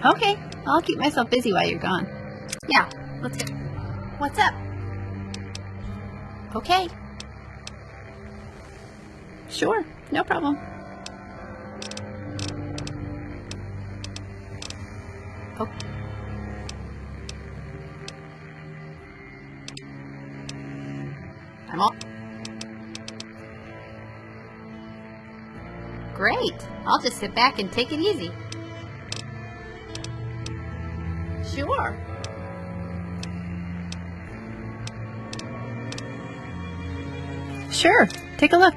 Okay, I'll keep myself busy while you're gone. Yeah, let's go. What's up? Okay. Sure, no problem. Oh. I'm all... Great. I'll just sit back and take it easy. Sure. Sure. Take a look.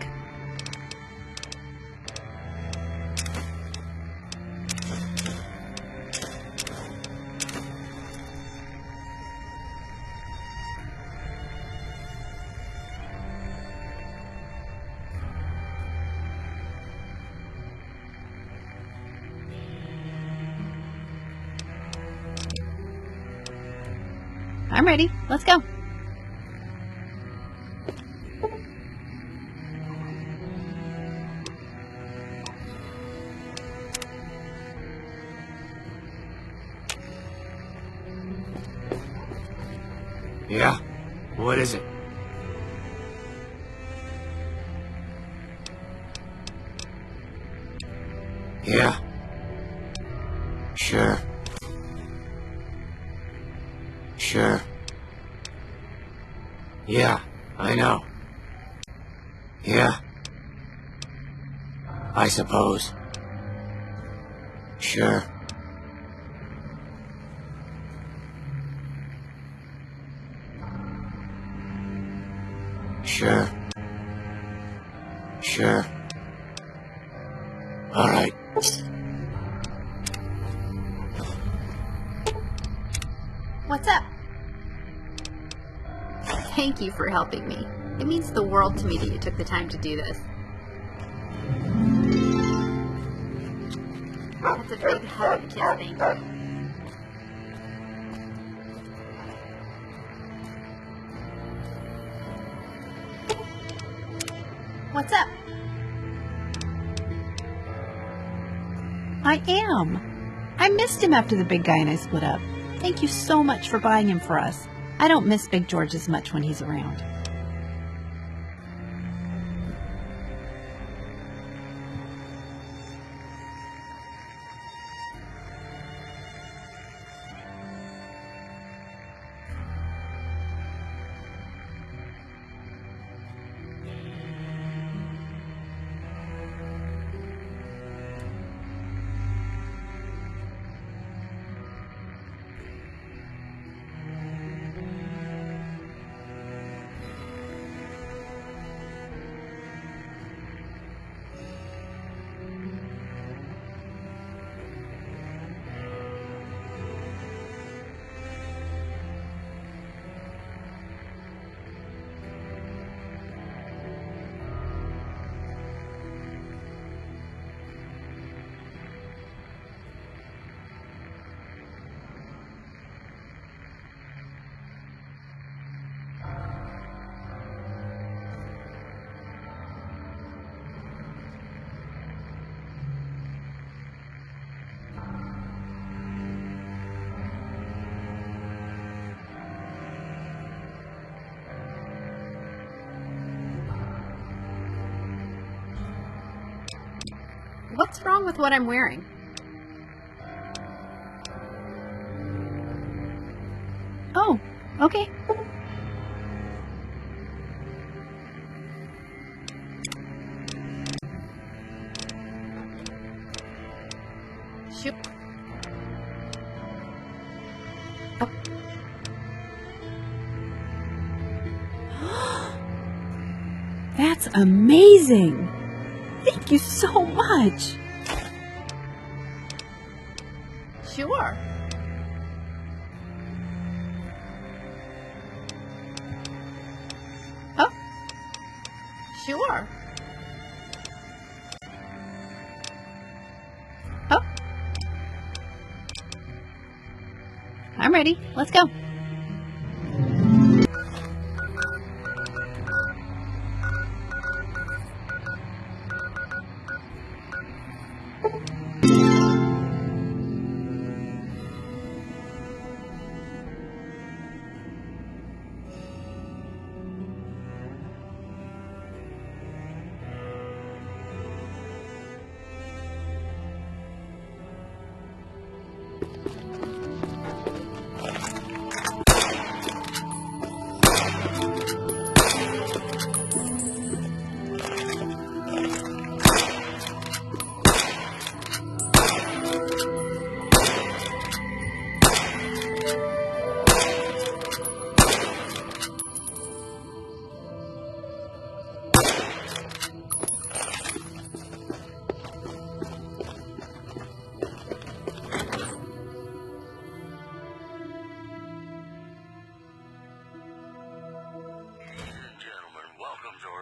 I'm ready. Let's go. Yeah? What is it? Yeah. Sure. Sure. Yeah, I know. Yeah. I suppose. Sure. Sure. Sure. All right. What's up? Thank you for helping me. It means the world to me that you took the time to do this. That's a big hug and kiss, thank you. What's up? I am. I missed him after the big guy and I split up. Thank you so much for buying him for us. I don't miss Big George as much when he's around. What's wrong with what I'm wearing? Oh, okay. Shoot. Oh. That's amazing. Thank you so much. Sure. Oh. Sure. Oh. I'm ready. Let's go.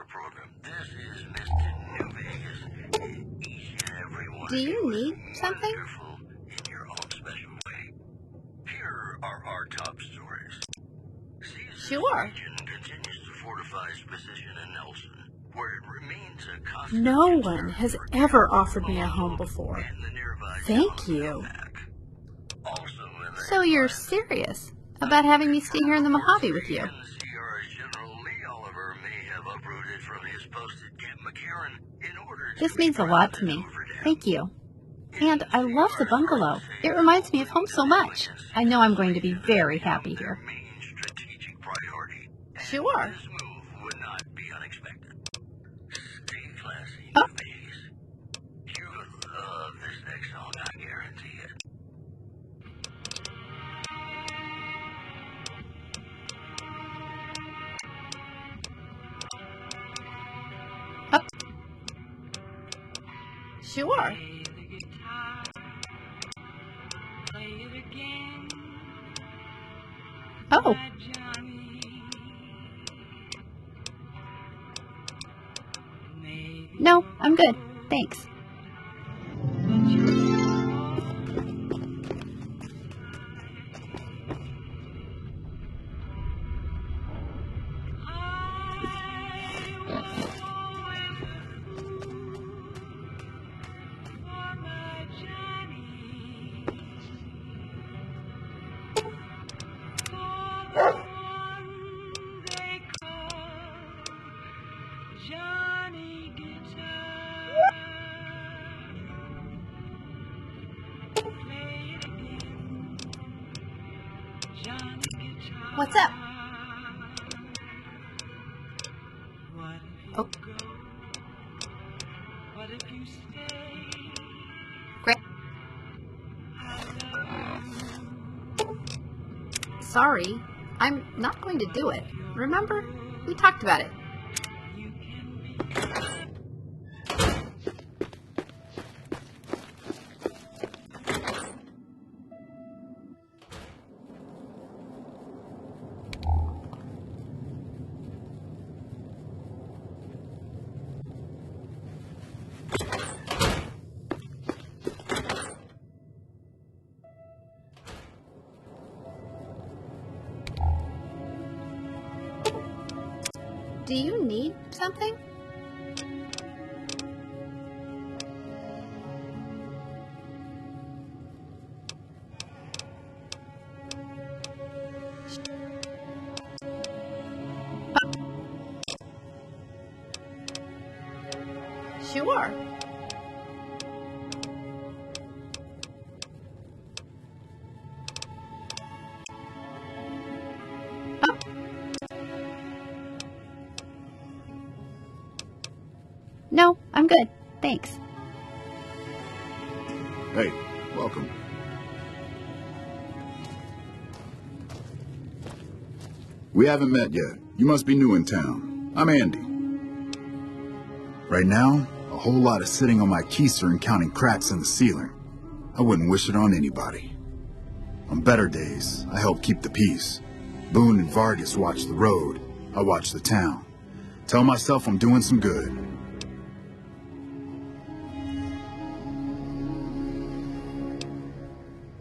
Tower program. This is Mr. New Vegas. Each and every one Do of you is need something? wonderful in your own special way. Here are our top stories. Caesar's Sure. region continues to fortify its position in Nelson, where it remains a constant No concern one has for ever terror offered me a home from before. and the nearby Thank town of you. Melmac. Also in the So you're headlines, serious about having me stay here in the Mojave with you? NCR's General Lee Oliver may have uprooted from his post at Camp McCarran in order to This means a confront lot to his me. overdam. Thank you. And I love the bungalow. It reminds me of home so much. I know I'm going to be very happy Their here. main strategic priority. And Sure. this move would not be unexpected. Stay classy, Oh. Vegas. You will love this next song, I guarantee it. Sure. Oh, no, I'm good. Thanks. What's up? Oh. Great. Sorry, I'm not going to do it. Remember? We talked about it. Do you need something? Sure. Oh. No, I'm good. Thanks. Hey, welcome. We haven't met yet. You must be new in town. I'm Andy. Right now, a whole lot of sitting on my keister and counting cracks in the ceiling. I wouldn't wish it on anybody. On better days, I help keep the peace. Boone and Vargas watch the road. I watch the town. Tell myself I'm doing some good.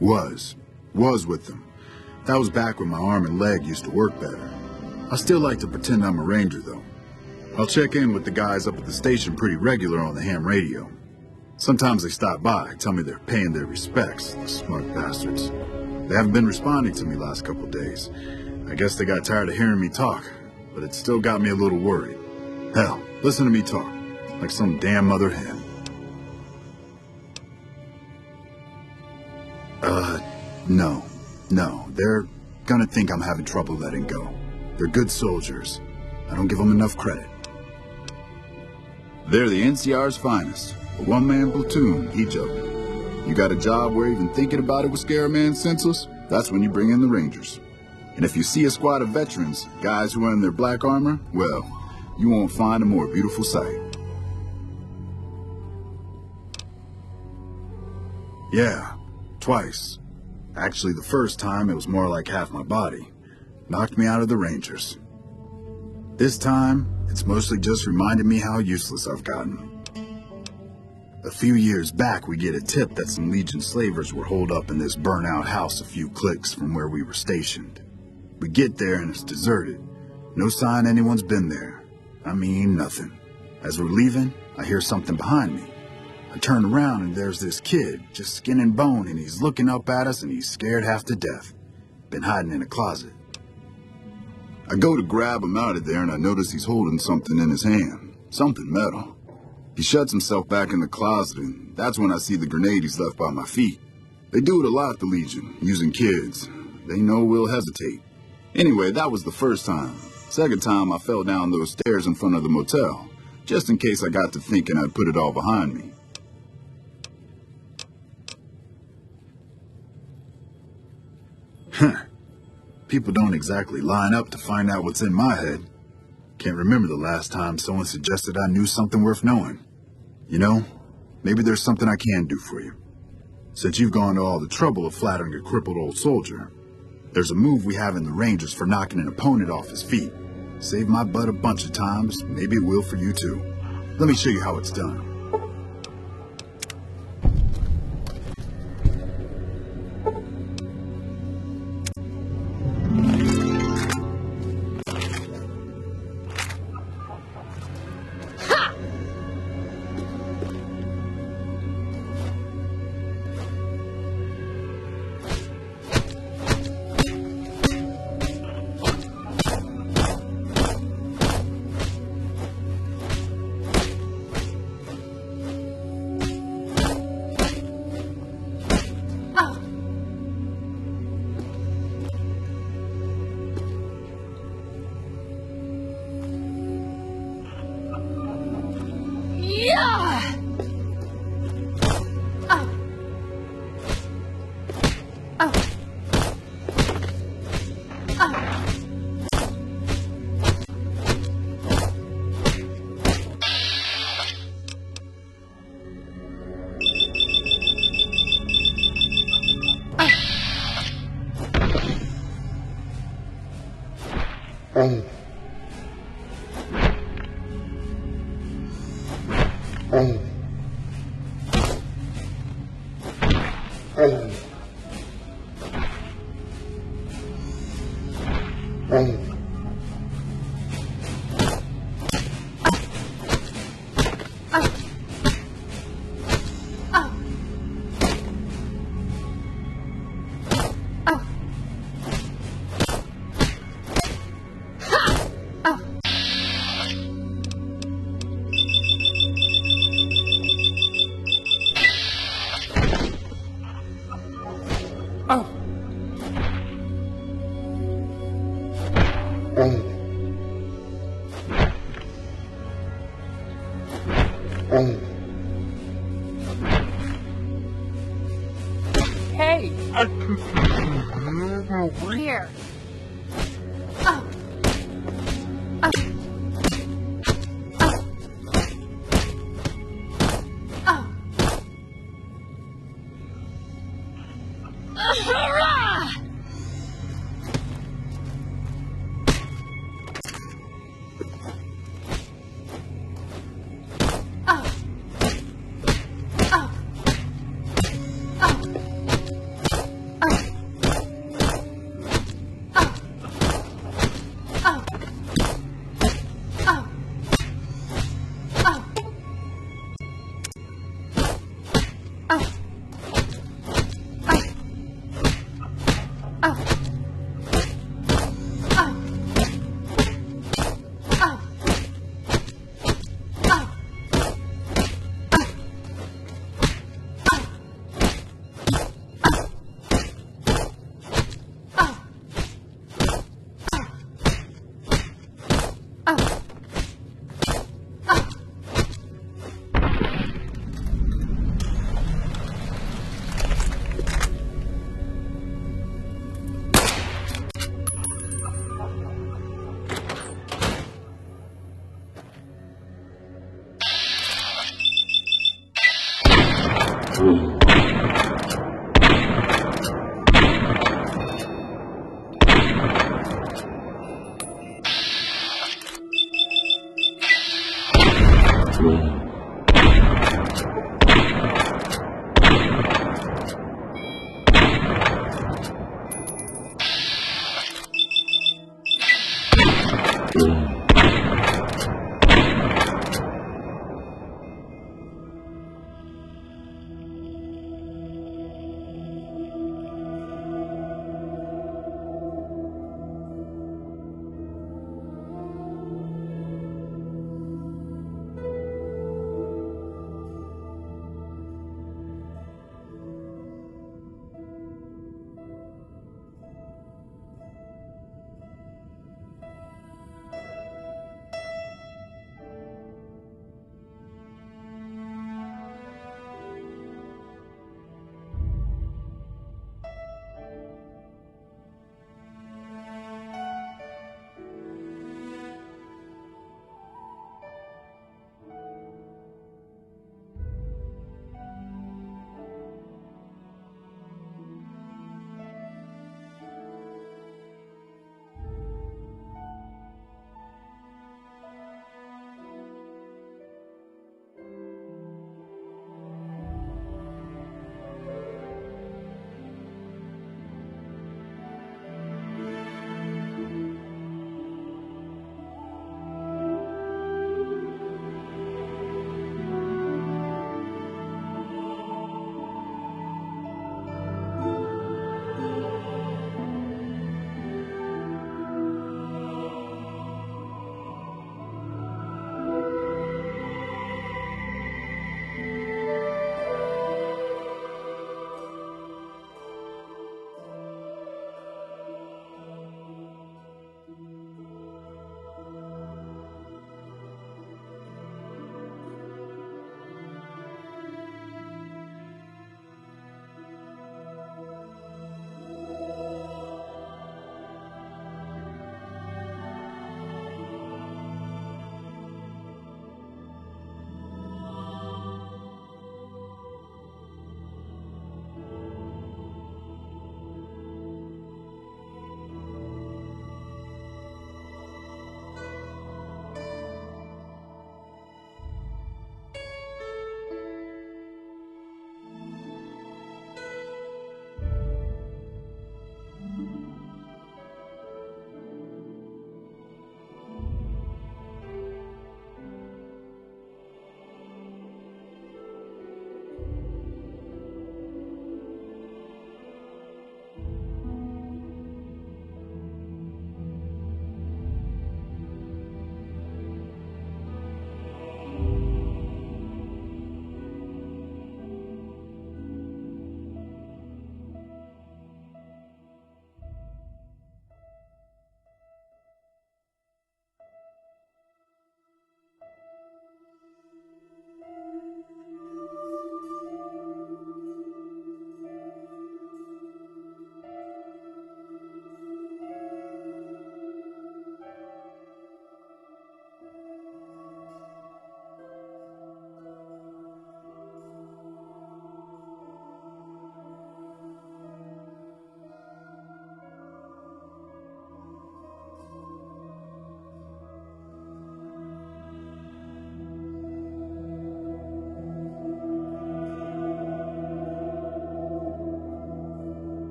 Was with them. That was back when my arm and leg used to work better. I still like to pretend I'm a ranger, though. I'll check in with the guys up at the station pretty regular on the ham radio. Sometimes they stop by, tell me they're paying their respects, the smart bastards. They haven't been responding to me last couple days. I guess they got tired of hearing me talk, but it still got me a little worried. Hell, listen to me talk, like some damn mother hen. No, they're gonna think I'm having trouble letting go. They're good soldiers. I don't give them enough credit. They're the NCR's finest, a one-man platoon, each of them. You got a job where even thinking about it would scare a man senseless? That's when you bring in the Rangers. And if you see a squad of veterans, guys who are in their black armor, well, you won't find a more beautiful sight. Yeah, twice. Actually, the first time, it was more like half my body. Knocked me out of the Rangers. This time, It's mostly just reminded me how useless I've gotten. A few years back, we get a tip that some Legion slavers were holed up in this burnt-out house a few clicks from where we were stationed. We get there and it's deserted. No sign anyone's been there. I mean, nothing. As we're leaving, I hear something behind me. I turn around and there's this kid, just skin and bone, and he's looking up at us and he's scared half to death. Been hiding in a closet. I go to grab him out of there and I notice he's holding something in his hand. Something metal. He shuts himself back in the closet, and that's when I see the grenade he's left by my feet. They do it a lot, the Legion, using kids. They know we'll hesitate. Anyway, that was the first time. Second time, I fell down those stairs in front of the motel, just in case I got to thinking I'd put it all behind me. Huh. People don't exactly line up to find out what's in my head. Can't remember the last time someone suggested I knew something worth knowing. You know, maybe there's something I can do for you. Since you've gone to all the trouble of flattering a crippled old soldier, there's a move we have in the Rangers for knocking an opponent off his feet. Saved my butt a bunch of times, maybe it will for you too. Let me show you how it's done. Hey! Here.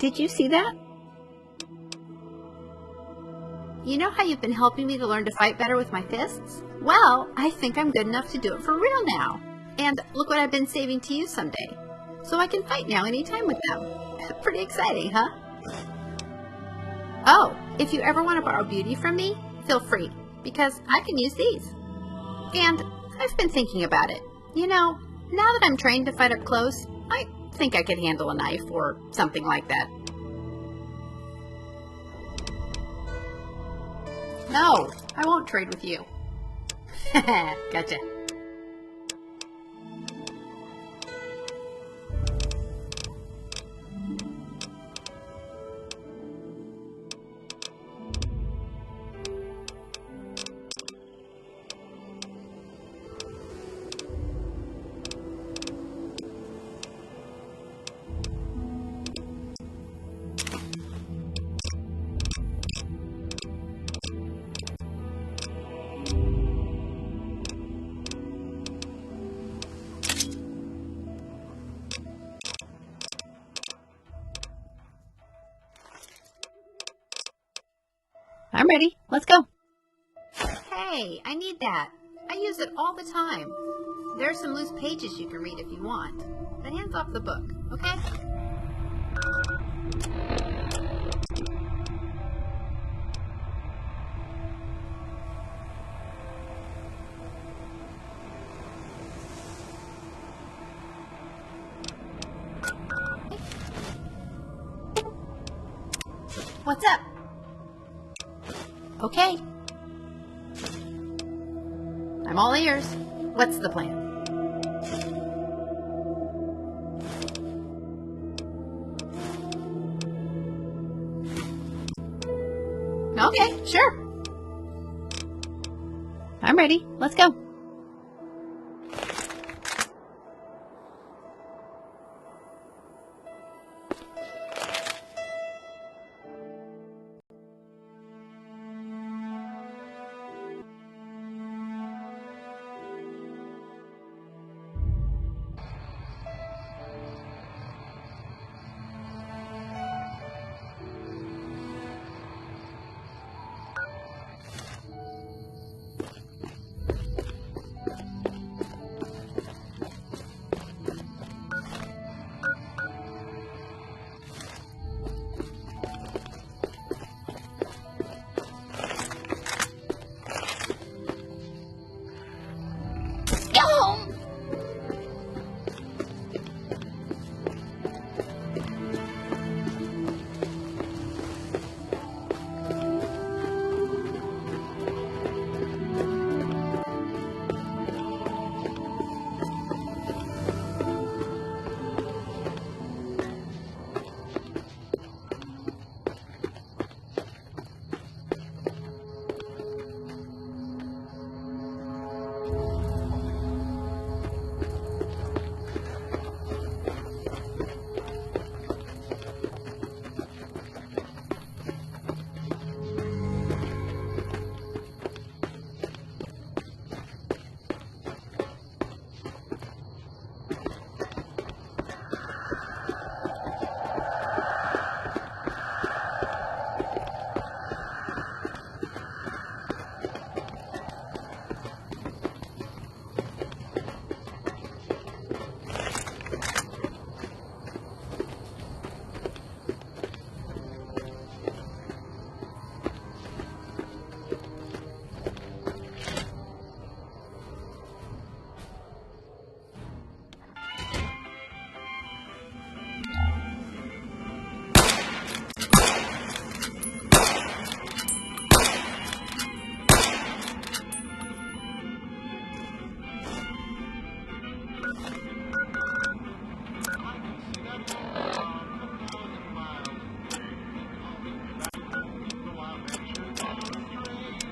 Did you see that? You know how you've been helping me to learn to fight better with my fists? Well, I think I'm good enough to do it for real now. And look what I've been saving to use someday. So I can fight now anytime with them. Pretty exciting, huh? Oh, if you ever want to borrow beauty from me, feel free, because I can use these. And I've been thinking about it. You know, now that I'm trained to fight up close, I think I could handle a knife or something like that. No, I won't trade with you. Gotcha. I'm ready. Let's go. Hey, I need that. I use it all the time. There are some loose pages you can read if you want. But hands off the book, okay? What's up? Okay. I'm all ears. What's the plan? Okay, sure. I'm ready. Let's go.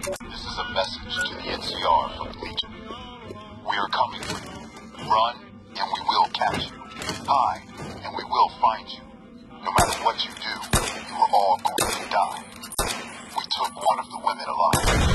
This is a message to the NCR from the Legion. We are coming for you. Run, and we will catch you. Hide, and we will find you. No matter what you do, you are all going to die. We took one of the women alive.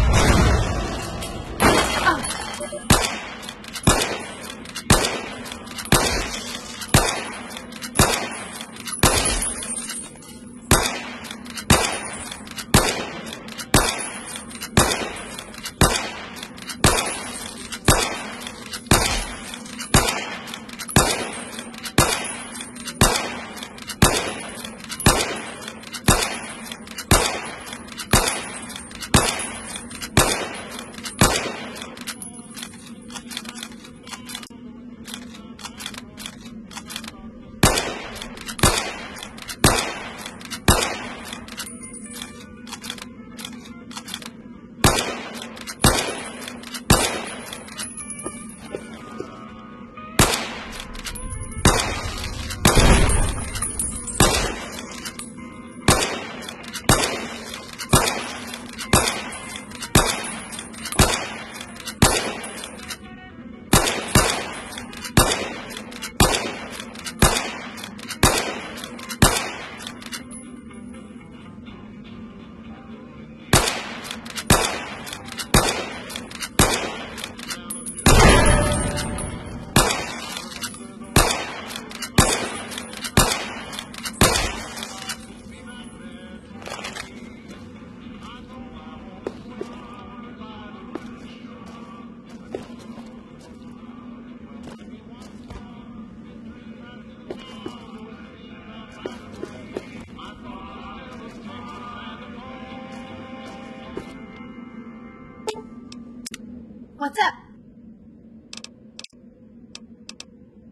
What's up?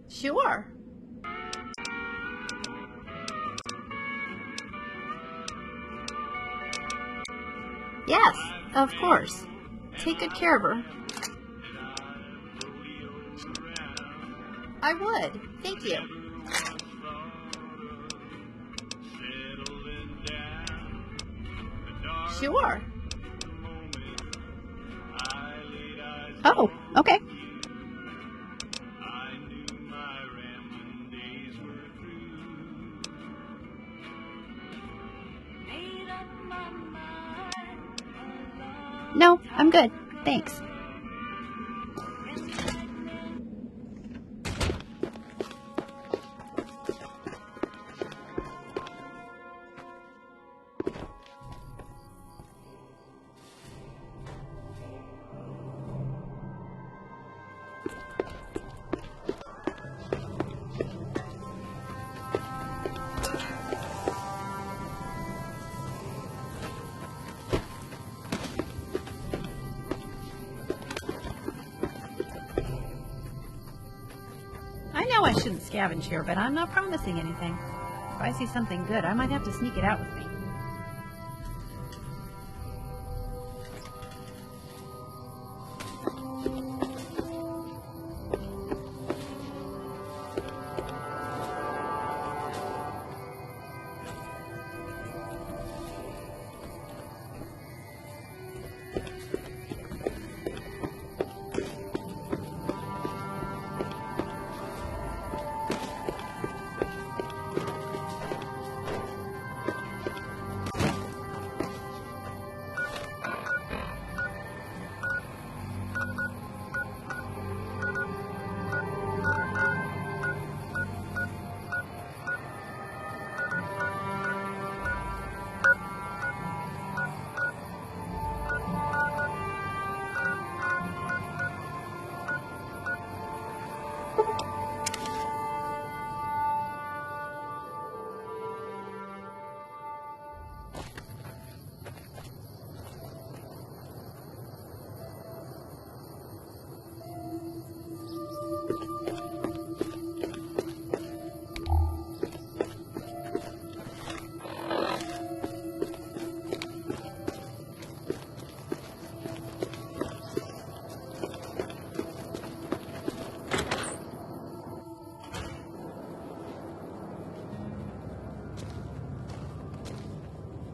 Sure. Yes, of course. Take good care of her. I would. Thank you. Sure. Oh, okay. No, I'm good. Thanks. I know I shouldn't scavenge here, but I'm not promising anything. If I see something good, I might have to sneak it out with me.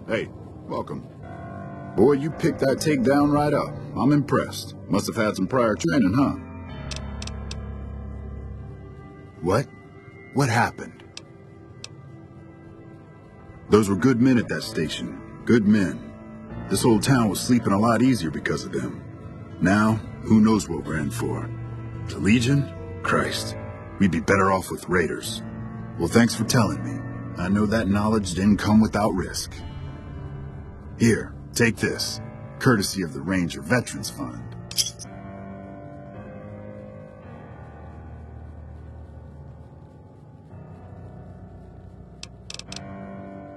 Hey, welcome. Boy, you picked that takedown right up. I'm impressed. Must have had some prior training, huh? What? What happened? Those were good men at that station. Good men. This whole town was sleeping a lot easier because of them. Now, who knows what we're in for? The Legion? Christ. We'd be better off with raiders. Well, thanks for telling me. I know that knowledge didn't come without risk. Here, take this. Courtesy of the Ranger Veterans Fund.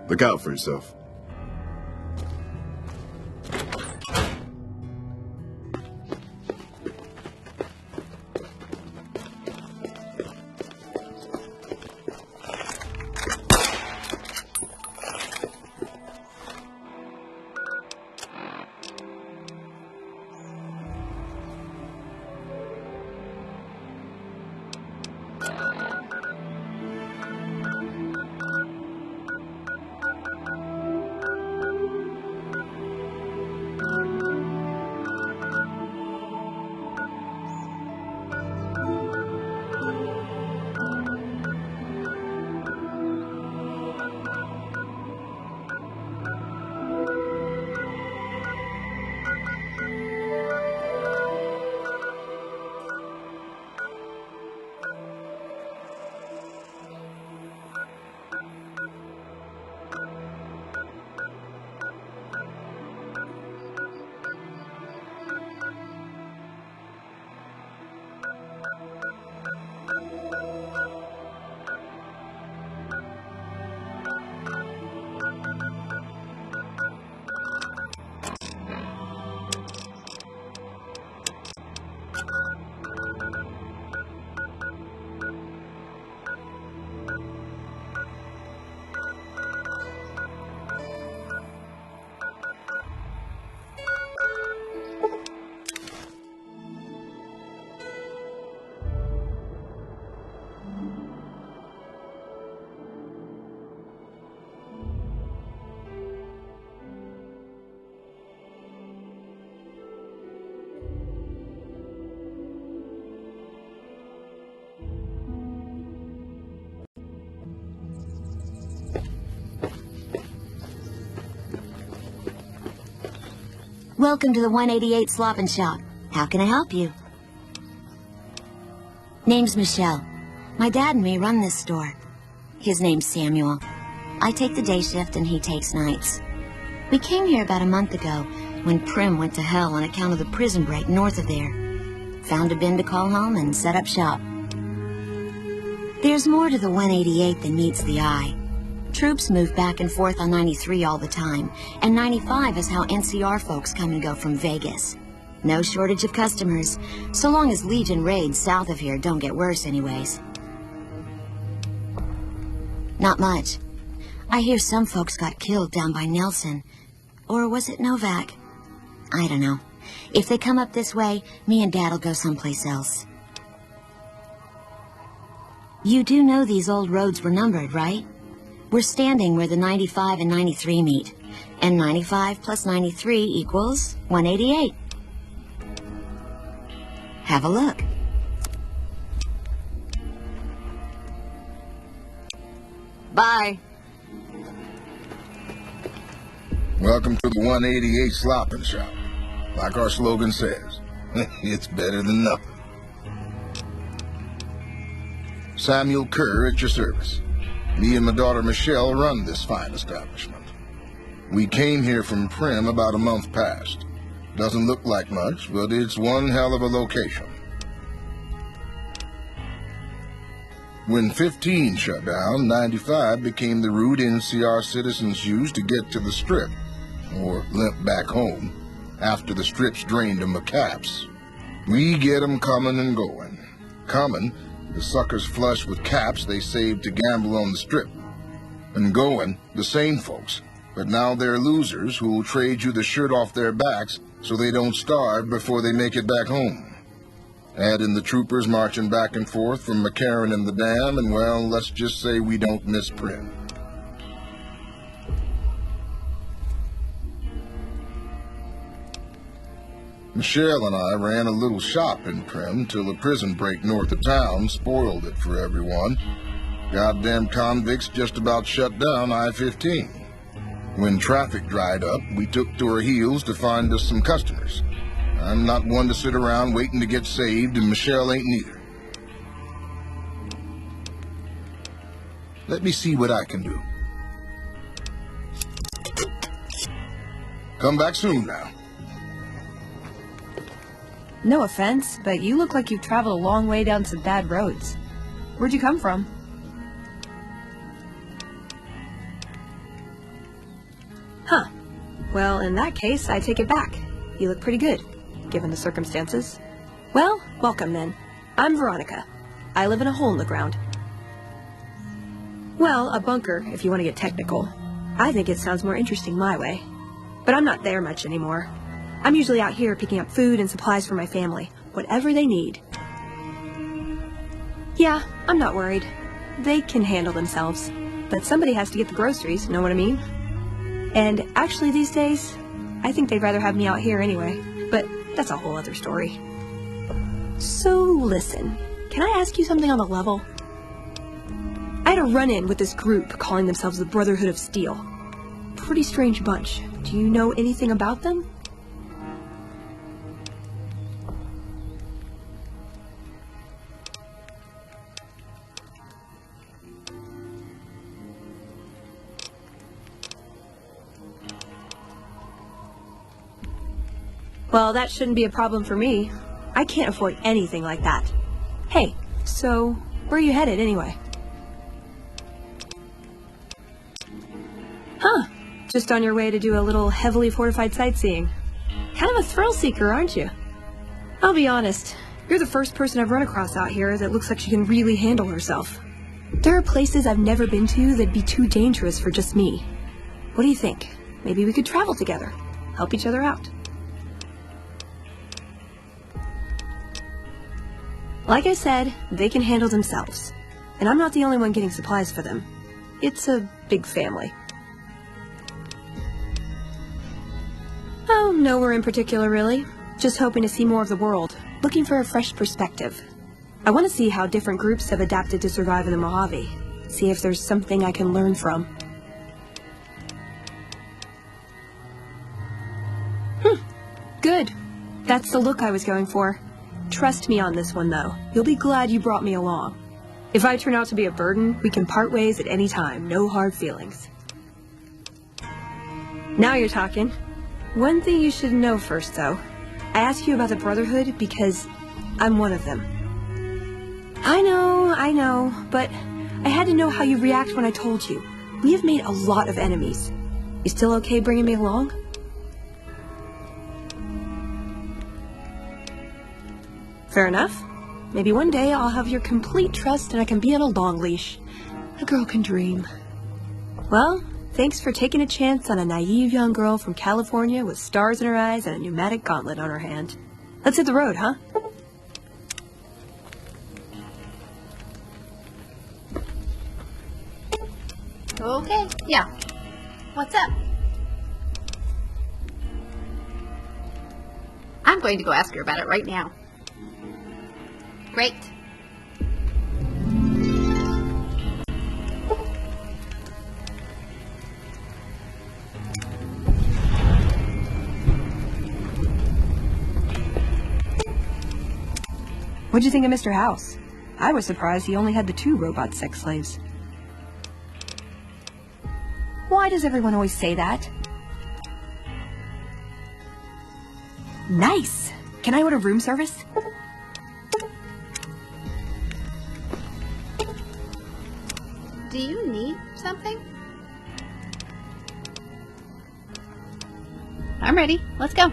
Look out for yourself. Welcome to the 188 Slop and Shop. How can I help you? Name's Michelle. My dad and me run this store. His name's Samuel. I take the day shift and he takes nights. We came here about a month ago when Prim went to hell on account of the prison break north of there. Found a bin to call home and set up shop. There's more to the 188 than meets the eye. Troops move back and forth on 93 all the time, and 95 is how NCR folks come and go from Vegas. No shortage of customers, so long as Legion raids south of here don't get worse anyways. Not much. I hear some folks got killed down by Nelson. Or was it Novak? I don't know. If they come up this way, me and Dad'll go someplace else. You do know these old roads were numbered, right? We're standing where the 95 and 93 meet, and 95 plus 93 equals 188. Have a look. Bye. Welcome to the 188 Slop and Shop. Like our slogan says, it's better than nothing. Samuel Kerr at your service. Me and my daughter Michelle run this fine establishment. We came here from Prim about a month past. Doesn't look like much, but it's one hell of a location. When 15 shut down, 95 became the route NCR citizens used to get to the Strip, or limp back home, after the Strip's drained them of caps. We get 'em coming and going. Coming, the suckers flush with caps they saved to gamble on the Strip. And going, the same folks, but now they're losers who'll trade you the shirt off their backs so they don't starve before they make it back home. Add in the troopers marching back and forth from McCarran and the Dam, and well, let's just say we don't miss Prim. Michelle and I ran a little shop in Prim till a prison break north of town spoiled it for everyone. Goddamn convicts just about shut down I-15. When traffic dried up, we took to our heels to find us some customers. I'm not one to sit around waiting to get saved, and Michelle ain't neither. Let me see what I can do. Come back soon now. No offense, but you look like you've traveled a long way down some bad roads. Where'd you come from? Huh. Well, in that case, I take it back. You look pretty good, given the circumstances. Well, welcome then. I'm Veronica. I live in a hole in the ground. Well, a bunker, if you want to get technical. I think it sounds more interesting my way. But I'm not there much anymore. I'm usually out here picking up food and supplies for my family, whatever they need. Yeah, I'm not worried. They can handle themselves. But somebody has to get the groceries, know what I mean? And actually these days, I think they'd rather have me out here anyway. But that's a whole other story. So listen, can I ask you something on the level? I had a run-in with this group calling themselves the Brotherhood of Steel. Pretty strange bunch. Do you know anything about them? Well, that shouldn't be a problem for me. I can't afford anything like that. Hey, so where are you headed anyway? Huh, just on your way to do a little heavily fortified sightseeing. Kind of a thrill seeker, aren't you? I'll be honest, you're the first person I've run across out here that looks like she can really handle herself. There are places I've never been to that'd be too dangerous for just me. What do you think? Maybe we could travel together, help each other out. Like I said, they can handle themselves. And I'm not the only one getting supplies for them. It's a big family. Oh, nowhere in particular, really. Just hoping to see more of the world. Looking for a fresh perspective. I want to see how different groups have adapted to survive in the Mojave. See if there's something I can learn from. Good. That's the look I was going for. Trust me on this one, though. You'll be glad you brought me along. If I turn out to be a burden, we can part ways at any time. No hard feelings. Now you're talking. One thing you should know first, though. I asked you about the Brotherhood because I'm one of them. I know, but I had to know how you'd react when I told you. We have made a lot of enemies. You still okay bringing me along? Fair enough. Maybe one day I'll have your complete trust and I can be on a long leash. A girl can dream. Well, thanks for taking a chance on a naive young girl from California with stars in her eyes and a pneumatic gauntlet on her hand. Let's hit the road, huh? Okay, yeah. What's up? I'm going to go ask her about it right now. Great. What'd you think of Mr. House? I was surprised he only had the 2 robot sex slaves. Why does everyone always say that? Nice! Can I order room service? Do you need something? I'm ready. Let's go.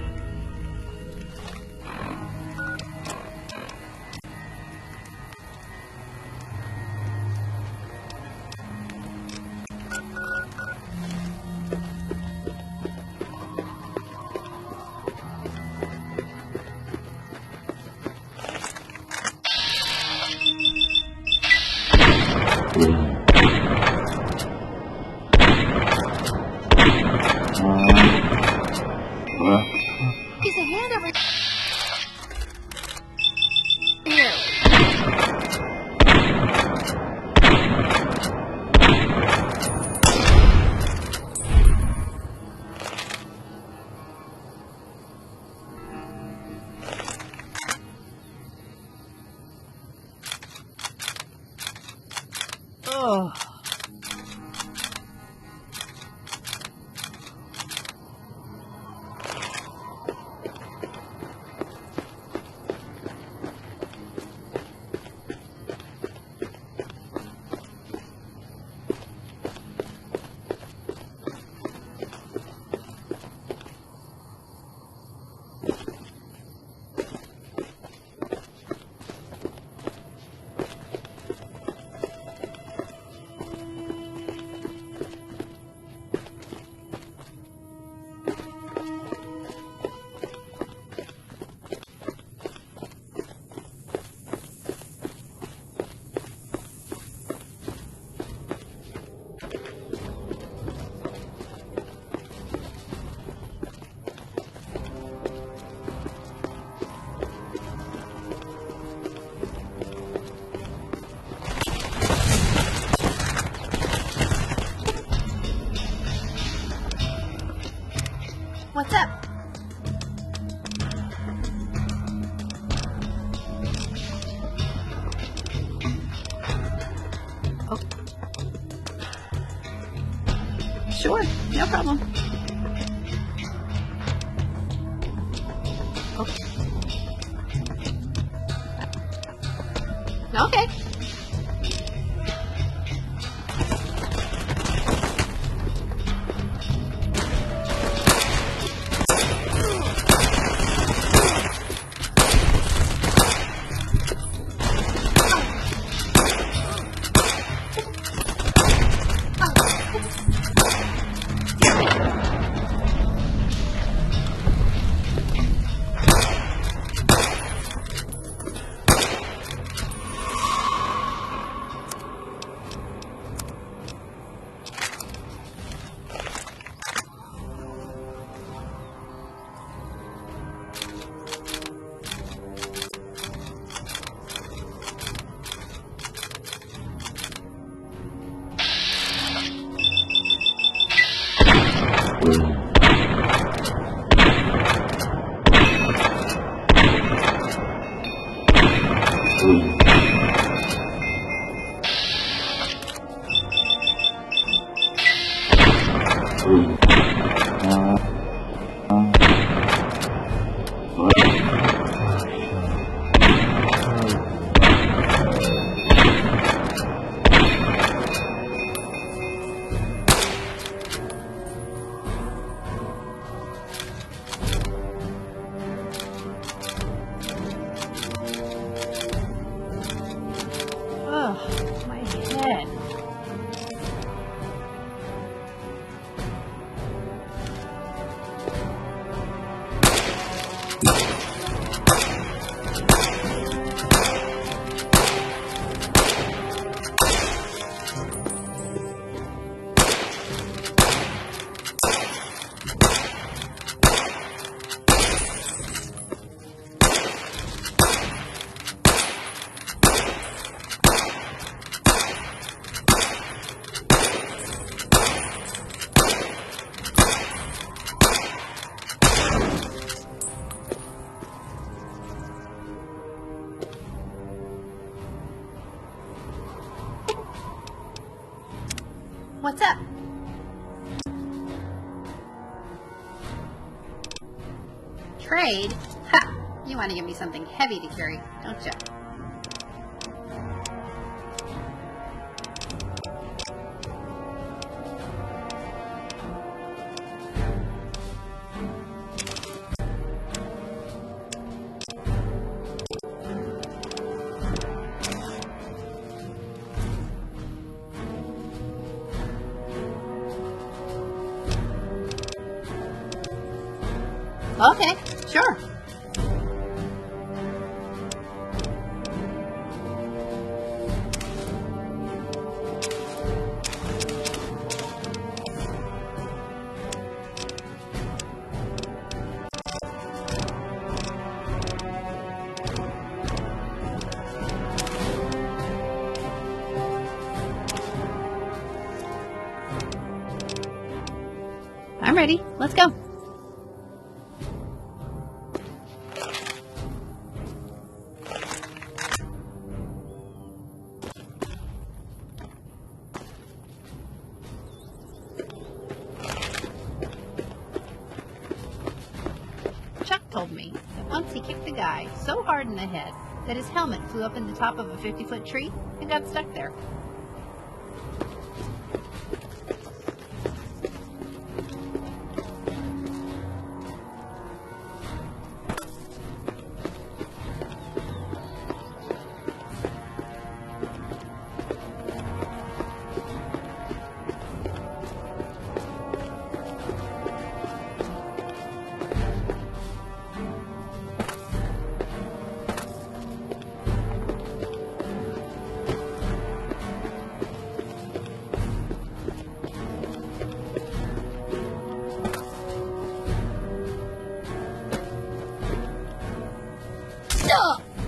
He's a hand over here. Oh. What's up? Oh. Sure, no problem. Oh. Okay. What's up? Trade? Ha! You want to give me something heavy to carry, don't you? Okay, sure. I'm ready. Let's go. Chuck told me that once he kicked a guy so hard in the head that his helmet flew up in the top of a 50-foot tree and got stuck there.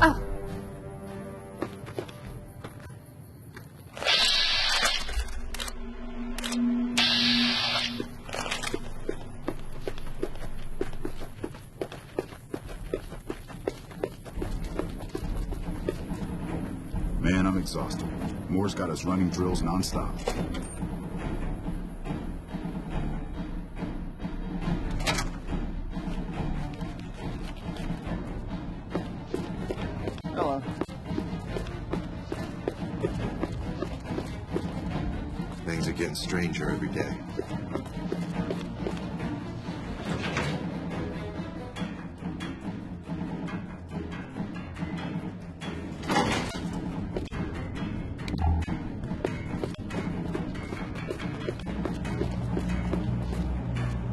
Oh. Man, I'm exhausted. Moore's got us running drills nonstop. Hello. Things are getting stranger every day.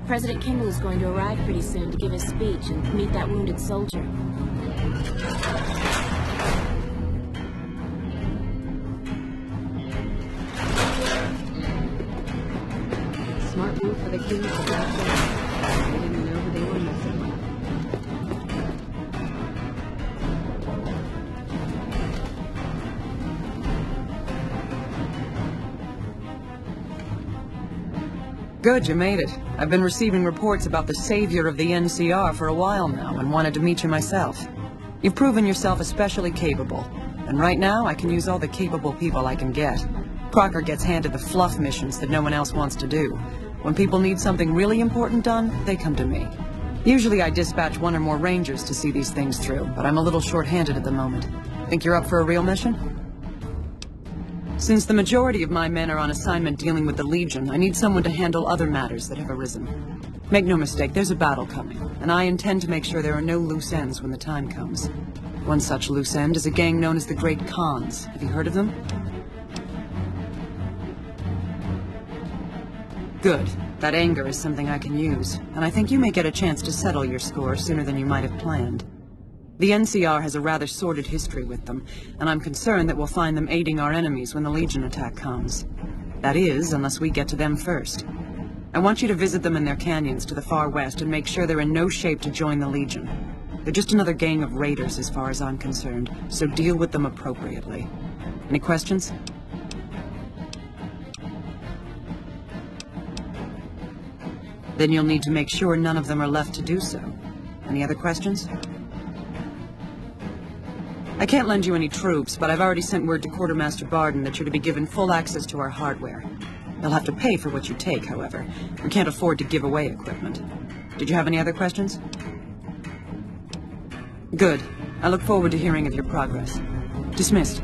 President Kimball is going to arrive pretty soon to give his speech and meet that wounded soldier. Smart move for the king to back down. They didn't know who they were messing with. Good, you made it. I've been receiving reports about the savior of the NCR for a while now and wanted to meet you myself. You've proven yourself especially capable, and right now I can use all the capable people I can get. Crocker gets handed the fluff missions that no one else wants to do. When people need something really important done, they come to me. Usually I dispatch one or more rangers to see these things through, but I'm a little short-handed at the moment. Think you're up for a real mission? Since the majority of my men are on assignment dealing with the Legion, I need someone to handle other matters that have arisen. Make no mistake, there's a battle coming, and I intend to make sure there are no loose ends when the time comes. One such loose end is a gang known as the Great Khans. Have you heard of them? Good. That anger is something I can use, and I think you may get a chance to settle your score sooner than you might have planned. The NCR has a rather sordid history with them, and I'm concerned that we'll find them aiding our enemies when the Legion attack comes. That is, unless we get to them first. I want you to visit them in their canyons to the far west and make sure they're in no shape to join the Legion. They're just another gang of raiders as far as I'm concerned, so deal with them appropriately. Any questions? Then you'll need to make sure none of them are left to do so. Any other questions? I can't lend you any troops, but I've already sent word to Quartermaster Barden that you're to be given full access to our hardware. You'll have to pay for what you take, however. We can't afford to give away equipment. Did you have any other questions? Good. I look forward to hearing of your progress. Dismissed.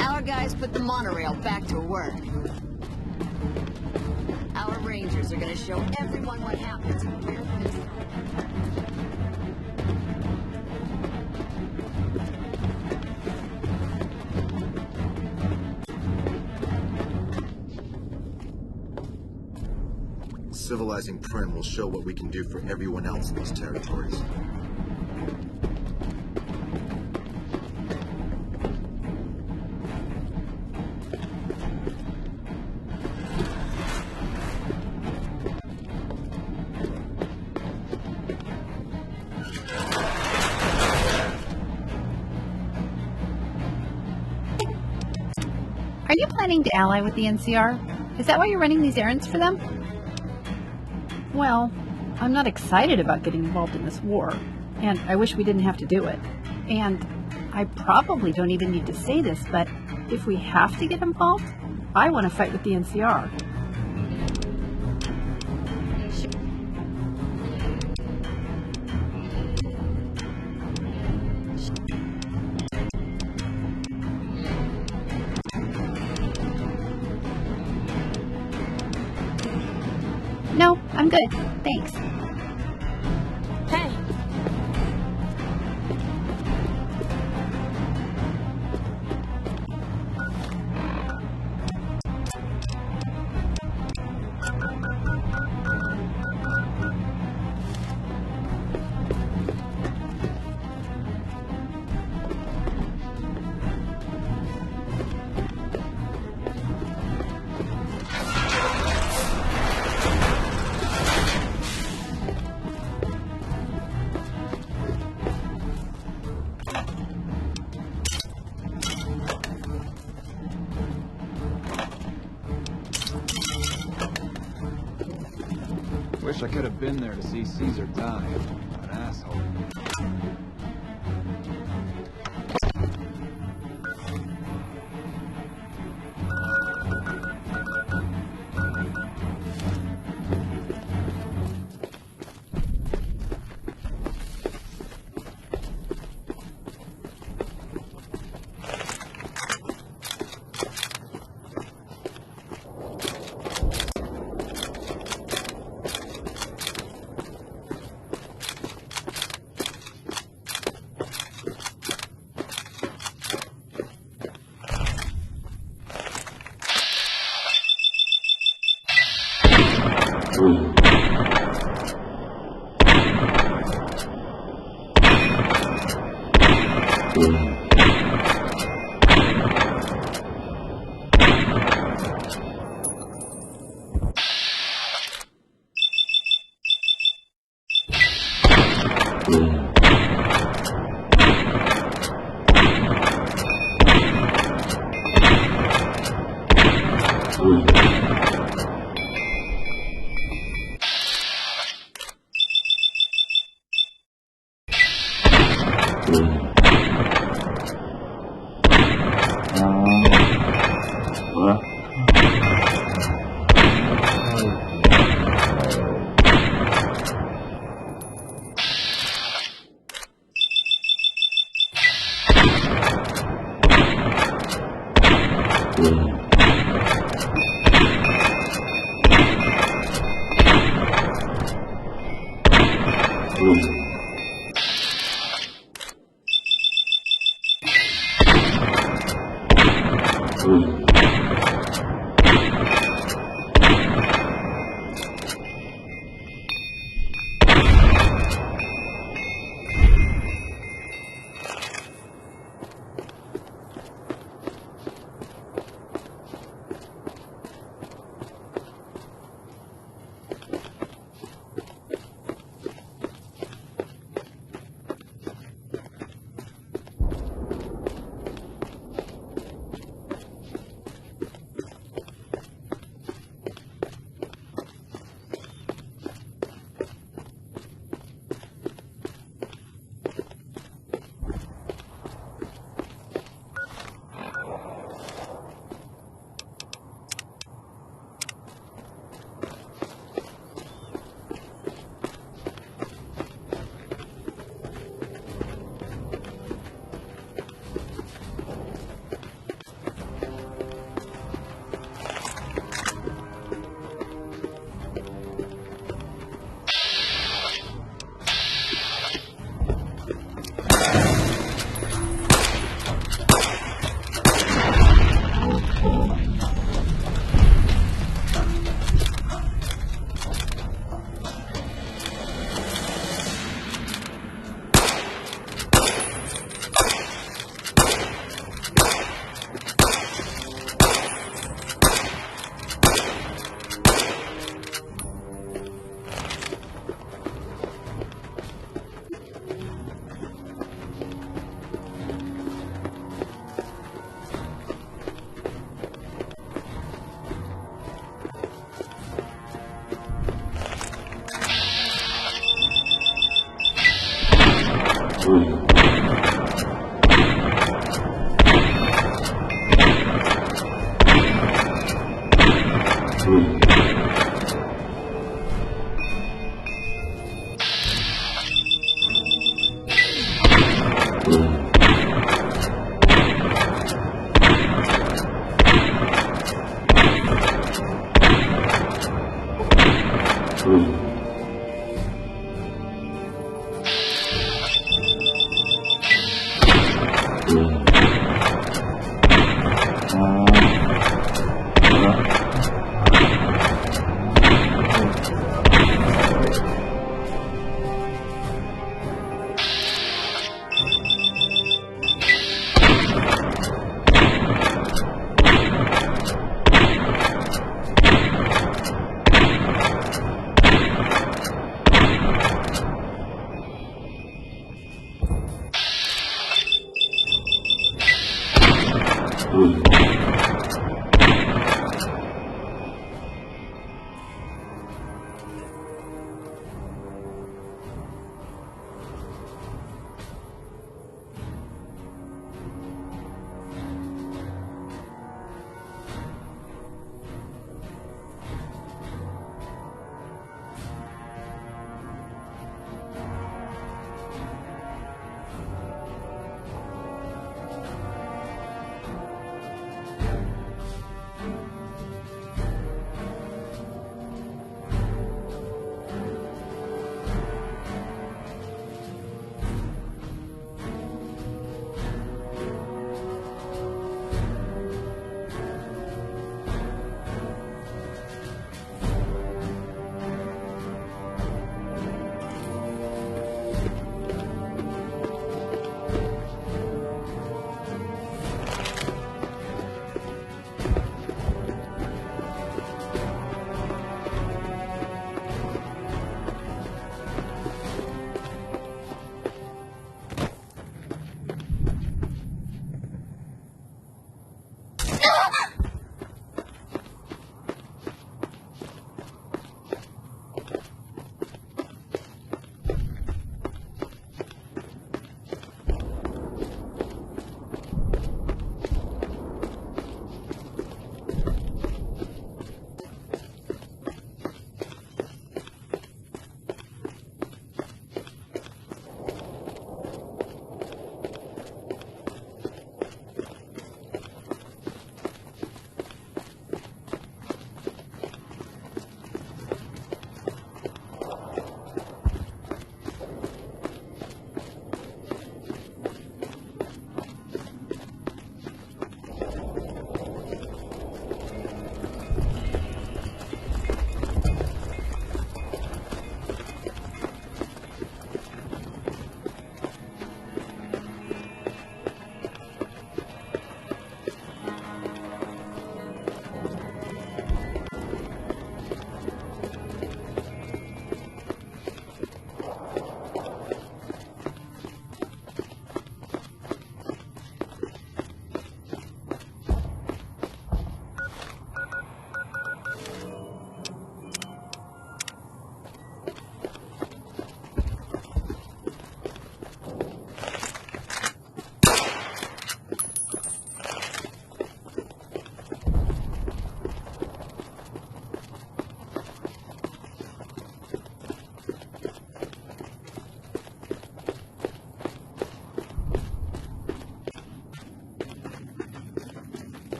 Our guys put the monorail back to work. Our rangers are gonna show everyone what happens when we're pissed. Civilizing Prim will show what we can do for everyone else in these territories. Are you planning to ally with the NCR? Is that why you're running these errands for them? Well, I'm not excited about getting involved in this war, and I wish we didn't have to do it. And I probably don't even need to say this, but if we have to get involved, I want to fight with the NCR. No, I'm good. Thanks. Hey! Wish I could have been there to see Caesar die. An asshole.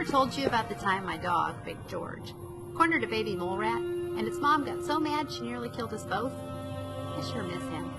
told you about the time my dog, Big George, cornered a baby mole rat, and its mom got so mad she nearly killed us both? I sure miss him.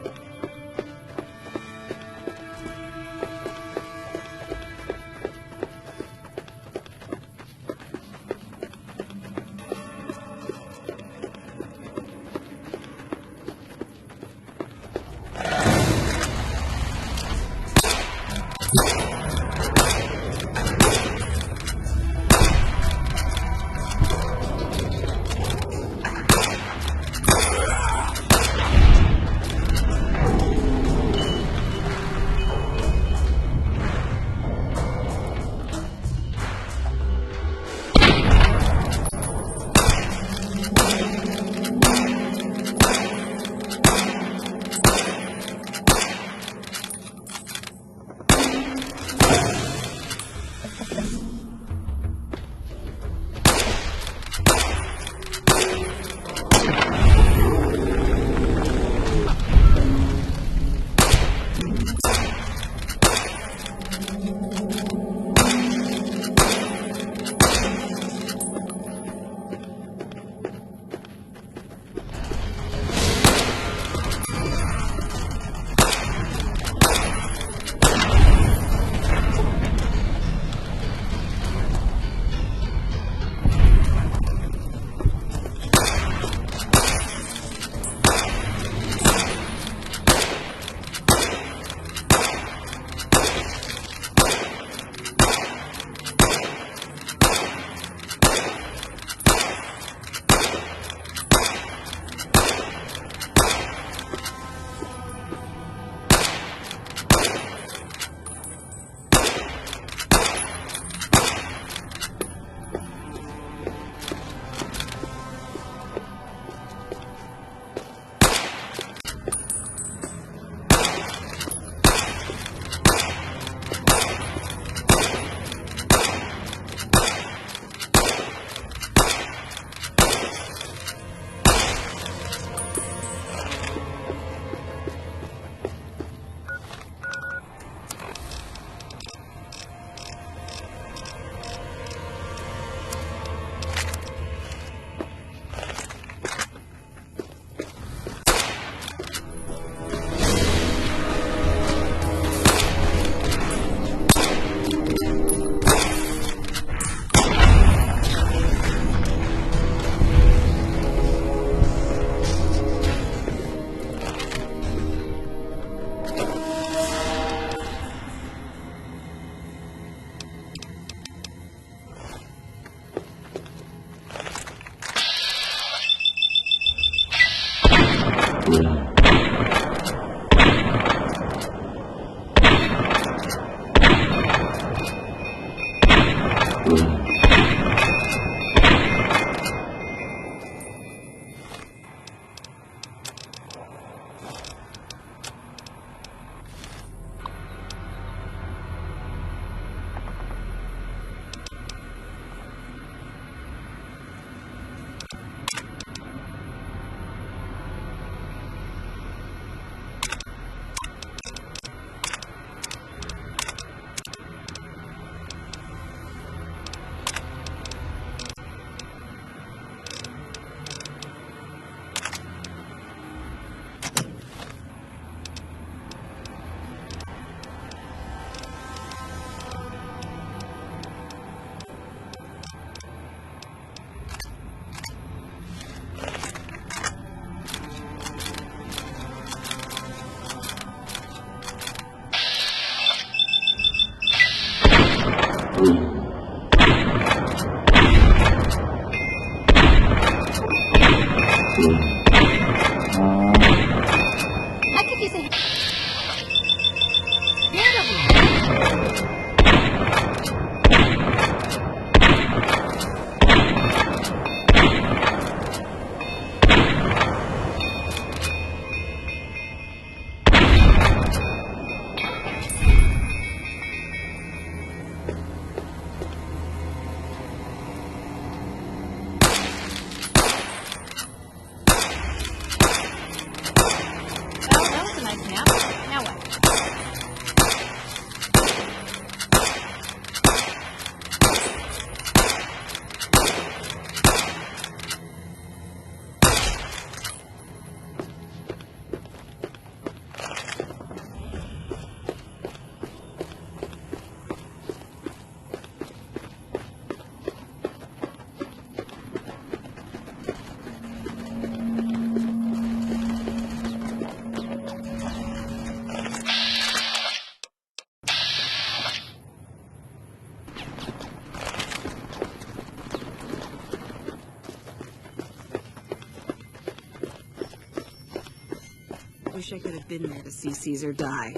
wish I could have been there to see Caesar die.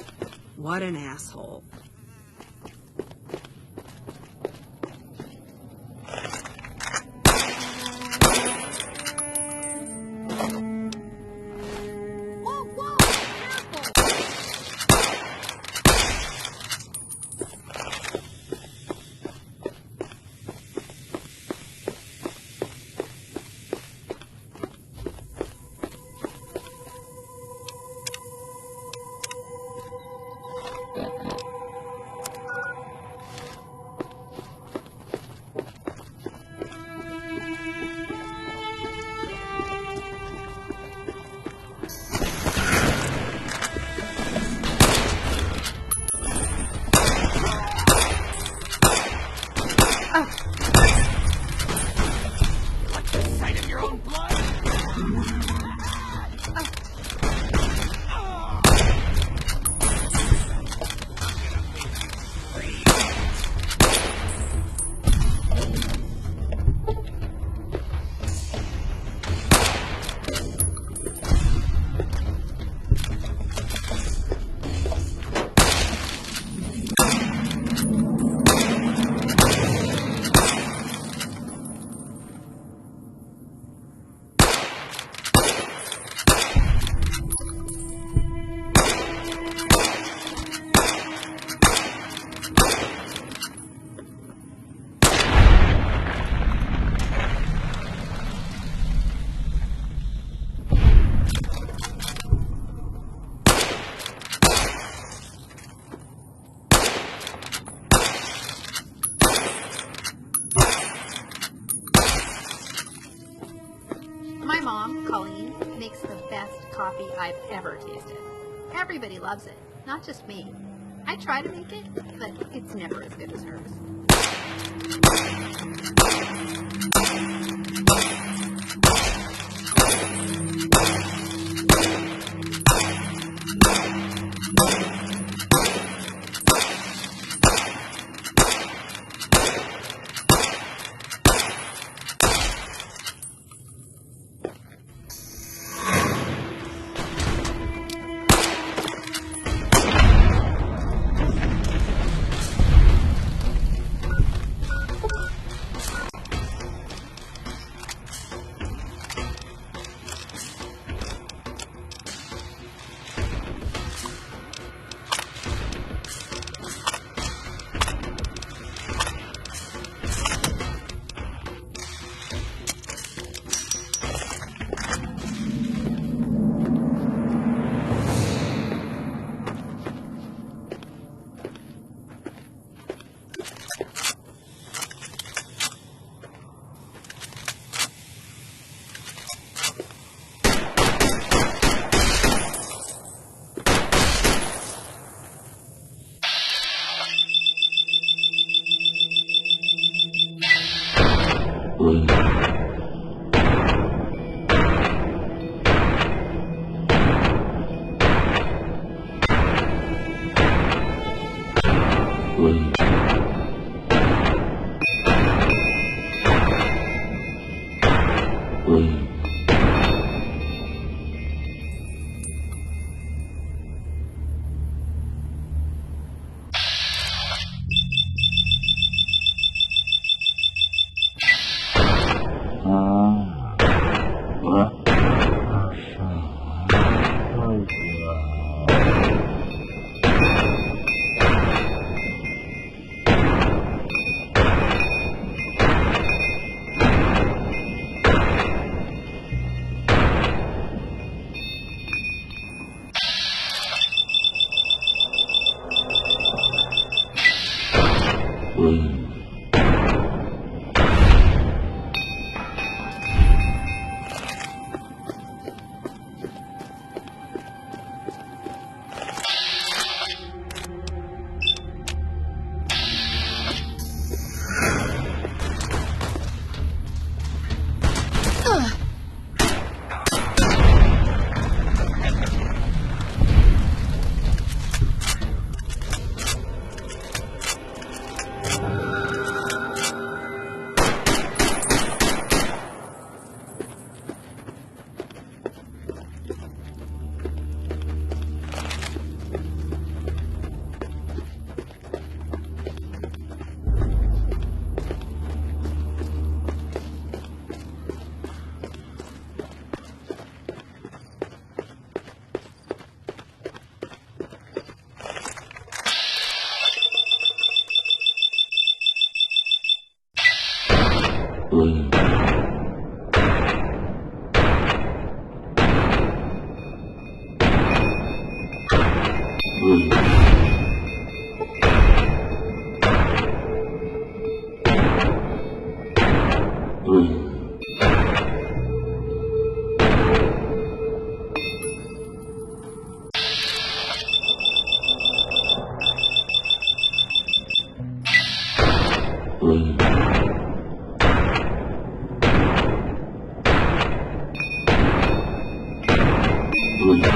What an asshole. My mom, Colleen, makes the best coffee I've ever tasted. Everybody loves it, not just me. I try to make it, but it's never as good as hers. Whoa. What the?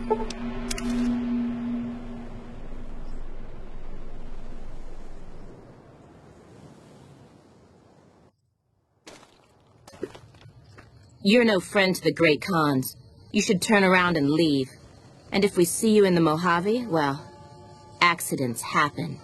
Wait a minute. You're no friend to the Great Khans. You should turn around and leave. And if we see you in the Mojave, well, accidents happen.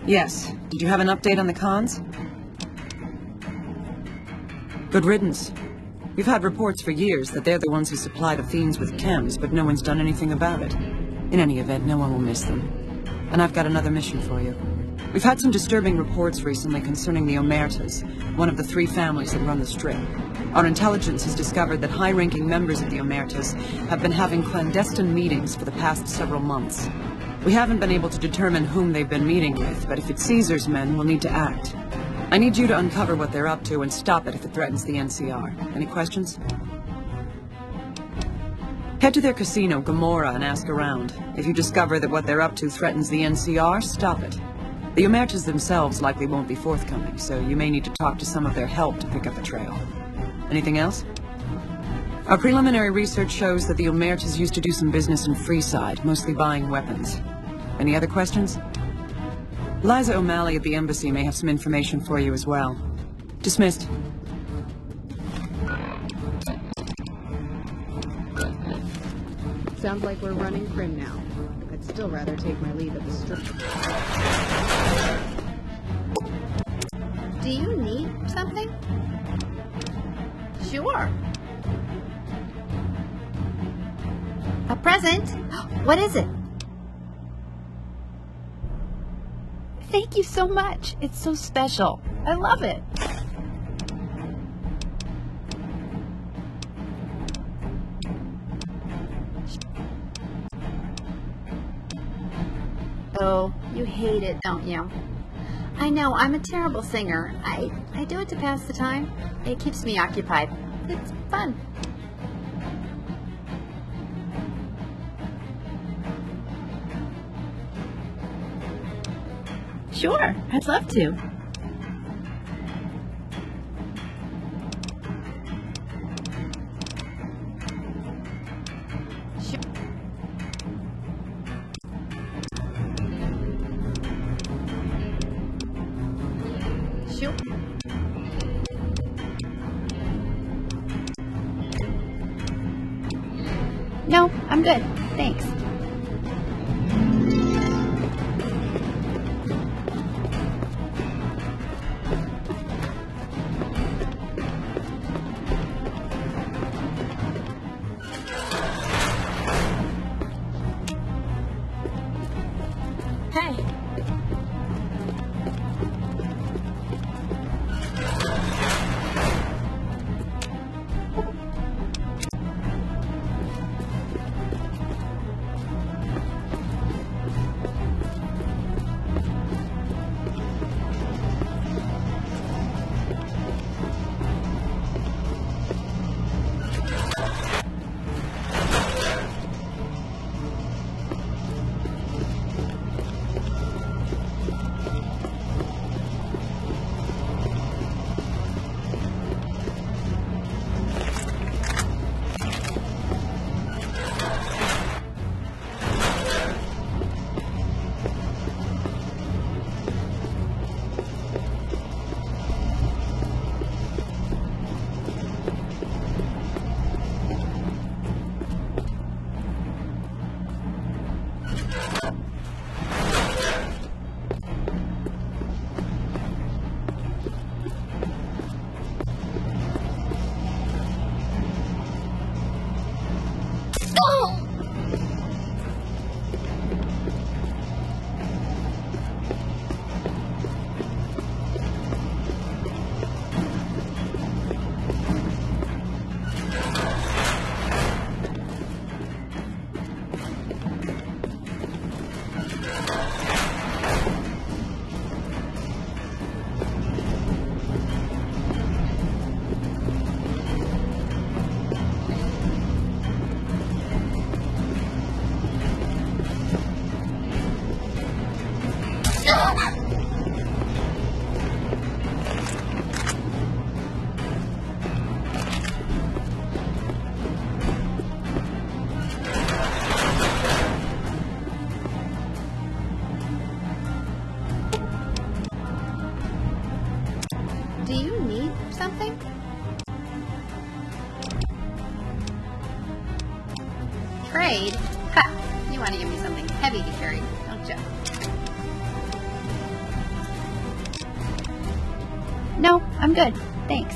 Yes. Did you have an update on the cons? Good riddance. We've had reports for years that they're the ones who supply the fiends with chems, but no one's done anything about it. In any event, no one will miss them. And I've got another mission for you. We've had some disturbing reports recently concerning the Omertas, one of the 3 families that run the Strip. Our intelligence has discovered that high-ranking members of the Omertas have been having clandestine meetings for the past several months. We haven't been able to determine whom they've been meeting with, but if it's Caesar's men, we'll need to act. I need you to uncover what they're up to and stop it if it threatens the NCR. Any questions? Head to their casino, Gomorrah, and ask around. If you discover that what they're up to threatens the NCR, stop it. The Omertas themselves likely won't be forthcoming, so you may need to talk to some of their help to pick up a trail. Anything else? Our preliminary research shows that the Omertas used to do some business in Freeside, mostly buying weapons. Any other questions? Liza O'Malley at the embassy may have some information for you as well. Dismissed. Sounds like we're running Prim now. I'd still rather take my leave at the Strip. Do you need something? Sure. A present? What is it? Thank you so much. It's so special. I love it. Oh, you hate it, don't you? I know, I'm a terrible singer. I do it to pass the time. It keeps me occupied. It's fun. Sure, I'd love to. Sure. No, I'm good. Thanks. Hey. Do you need something? Trade? Ha! You want to give me something heavy to carry, don't you? No, I'm good. Thanks.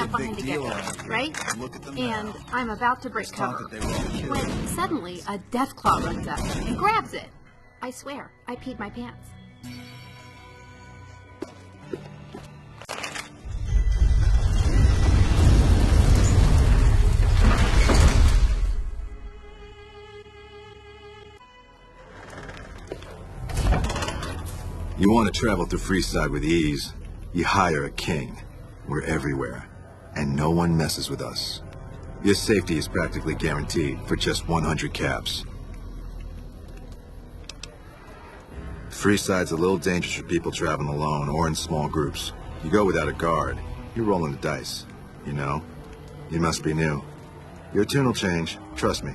enough on him to get there, right? And I'm about to break cover when suddenly a Deathclaw runs up and grabs it. I swear, I peed my pants. You want to travel through Freeside with ease, you hire a king. We're everywhere, and no one messes with us. Your safety is practically guaranteed for just 100 caps. Freeside's a little dangerous for people traveling alone or in small groups. You go without a guard, you're rolling the dice. You know? You must be new. Your tune will change, trust me.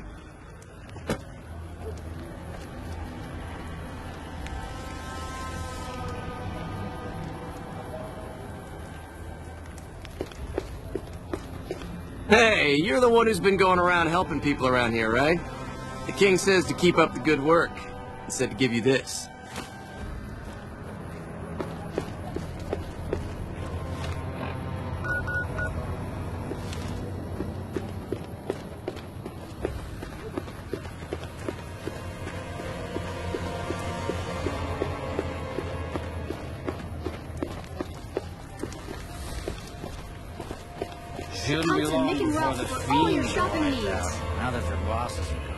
Hey, you're the one who's been going around helping people around here, right? The king says to keep up the good work. He said to give you this. Shouldn't be long before the all your fiends shopping are needs. out, now that their bosses are gone.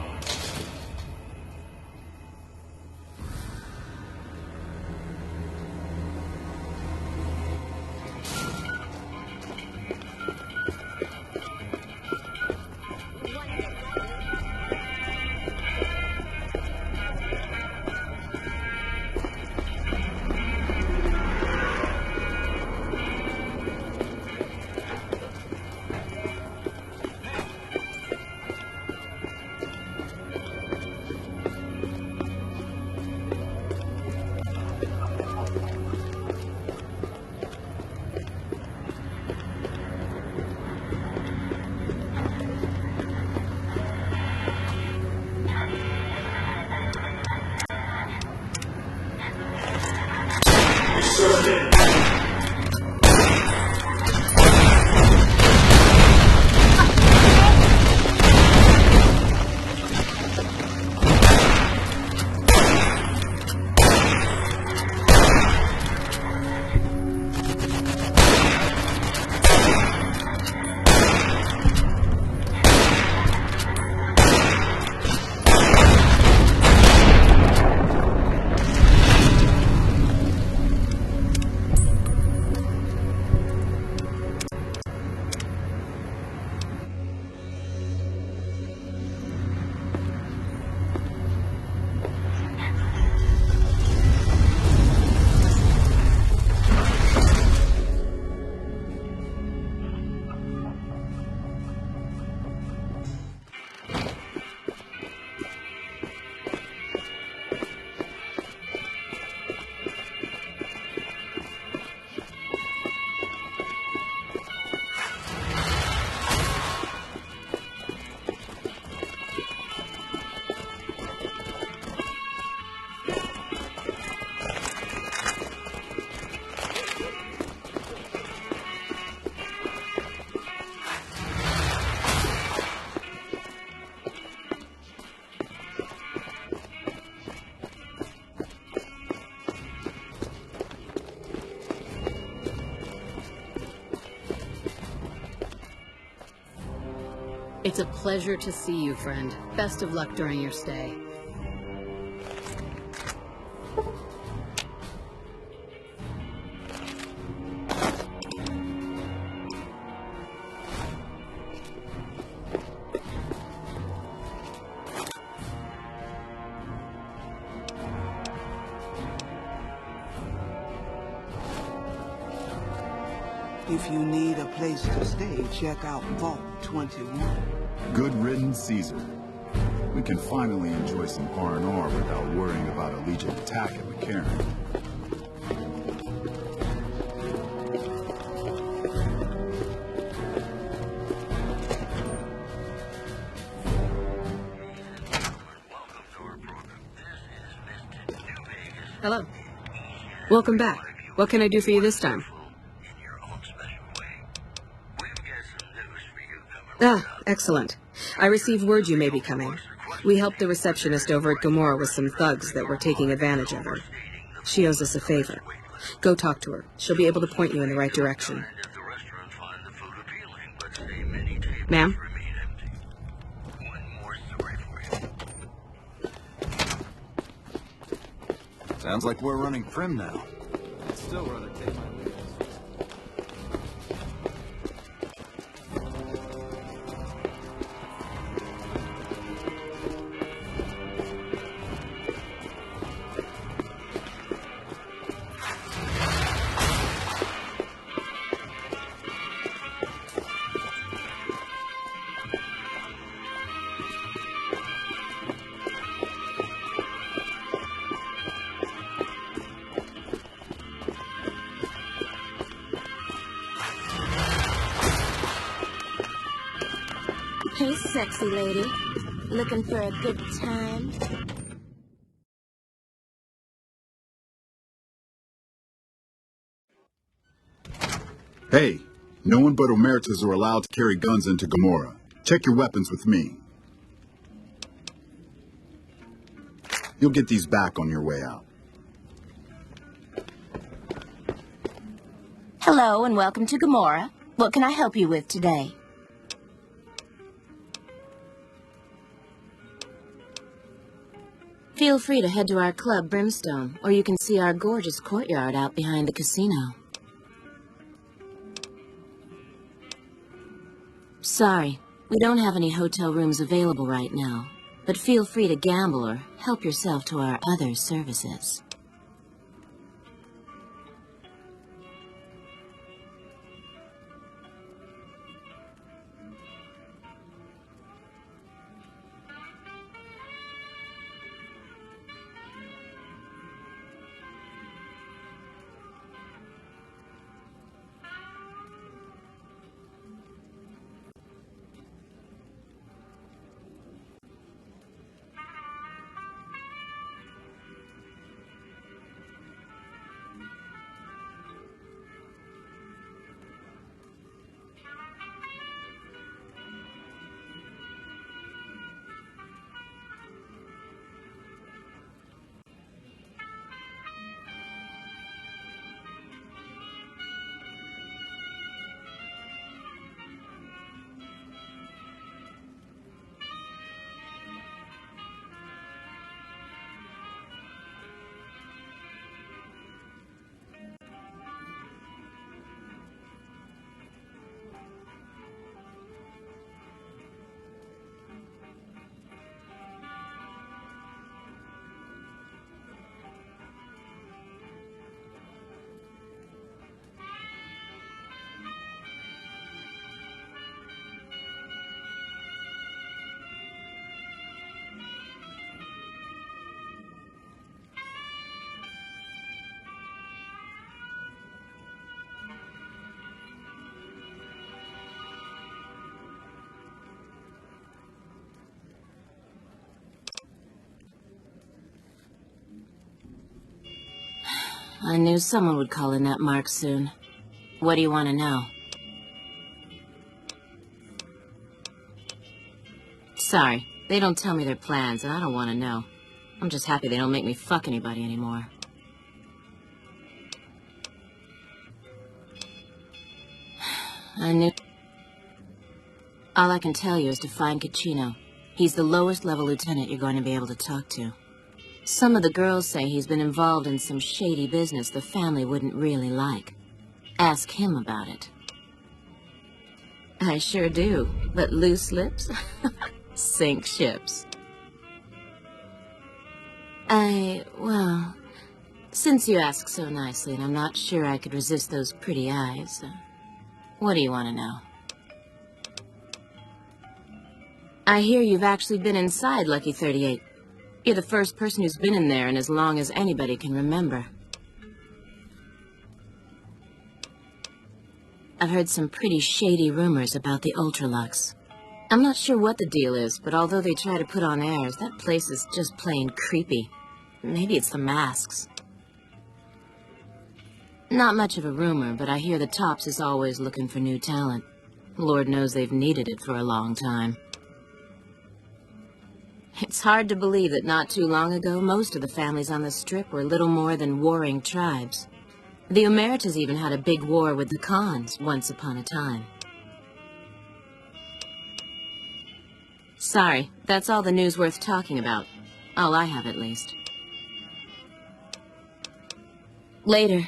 It's a pleasure to see you, friend. Best of luck during your stay. If you need a place to stay, check out Vault 21. Good riddance, Caesar. We can finally enjoy some R&R without worrying about a Legion attack at McCarran. Hello. Welcome back. What can I do for you this time? Ah, excellent. I received word you may be coming. We helped the receptionist over at Gomorrah with some thugs that were taking advantage of her. She owes us a favor. Go talk to her. She'll be able to point you in the right direction. Ma'am? Sounds like we're running Prim now. I'd still rather take my leave. Hey, sexy lady. Looking for a good time? Hey, no one but Omertas are allowed to carry guns into Gomorrah. Check your weapons with me. You'll get these back on your way out. Hello and welcome to Gomorrah. What can I help you with today? Feel free to head to our club, Brimstone, or you can see our gorgeous courtyard out behind the casino. Sorry, we don't have any hotel rooms available right now, but feel free to gamble or help yourself to our other services. I knew someone would call in that mark soon. What do you want to know? Sorry, they don't tell me their plans, and I don't want to know. I'm just happy they don't make me fuck anybody anymore. I knew... All I can tell you is to find Caccino. He's the lowest level lieutenant you're going to be able to talk to. Some of the girls say he's been involved in some shady business the family wouldn't really like. Ask him about it. I sure do, but loose lips sink ships. Well, since you ask so nicely and I'm not sure I could resist those pretty eyes, what do you want to know? I hear you've actually been inside Lucky 38. You're the first person who's been in there in as long as anybody can remember. I've heard some pretty shady rumors about the Ultralux. I'm not sure what the deal is, but although they try to put on airs, that place is just plain creepy. Maybe it's the masks. Not much of a rumor, but I hear the Tops is always looking for new talent. Lord knows they've needed it for a long time. It's hard to believe that not too long ago, most of the families on the Strip were little more than warring tribes. The Omertas even had a big war with the Khans once upon a time. Sorry, that's all the news worth talking about. All I have, at least. Later.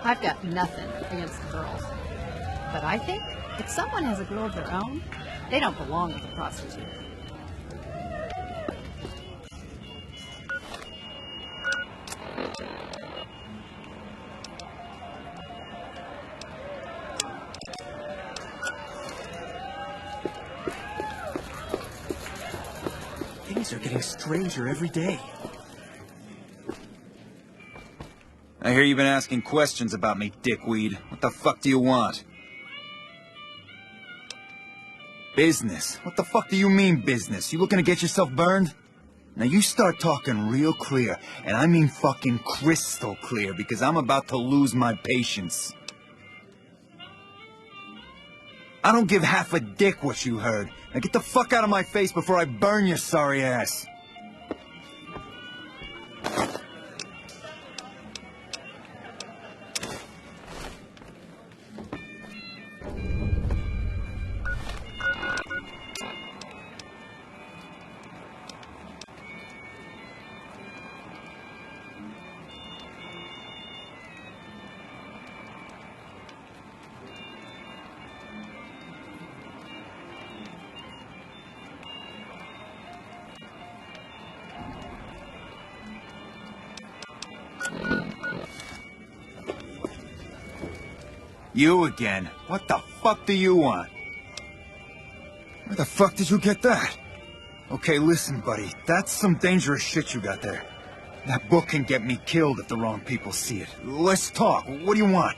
I've got nothing against the girls. But I think if someone has a girl of their own, they don't belong with a prostitute. Things are getting stranger every day. I hear you've been asking questions about me, dickweed. What the fuck do you want? Business? What the fuck do you mean business? You looking to get yourself burned? Now you start talking real clear, and I mean fucking crystal clear, because I'm about to lose my patience. I don't give half a dick what you heard. Now get the fuck out of my face before I burn your sorry ass. You again? What the fuck do you want? Where the fuck did you get that? Okay, listen, buddy. That's some dangerous shit you got there. That book can get me killed if the wrong people see it. Let's talk. What do you want?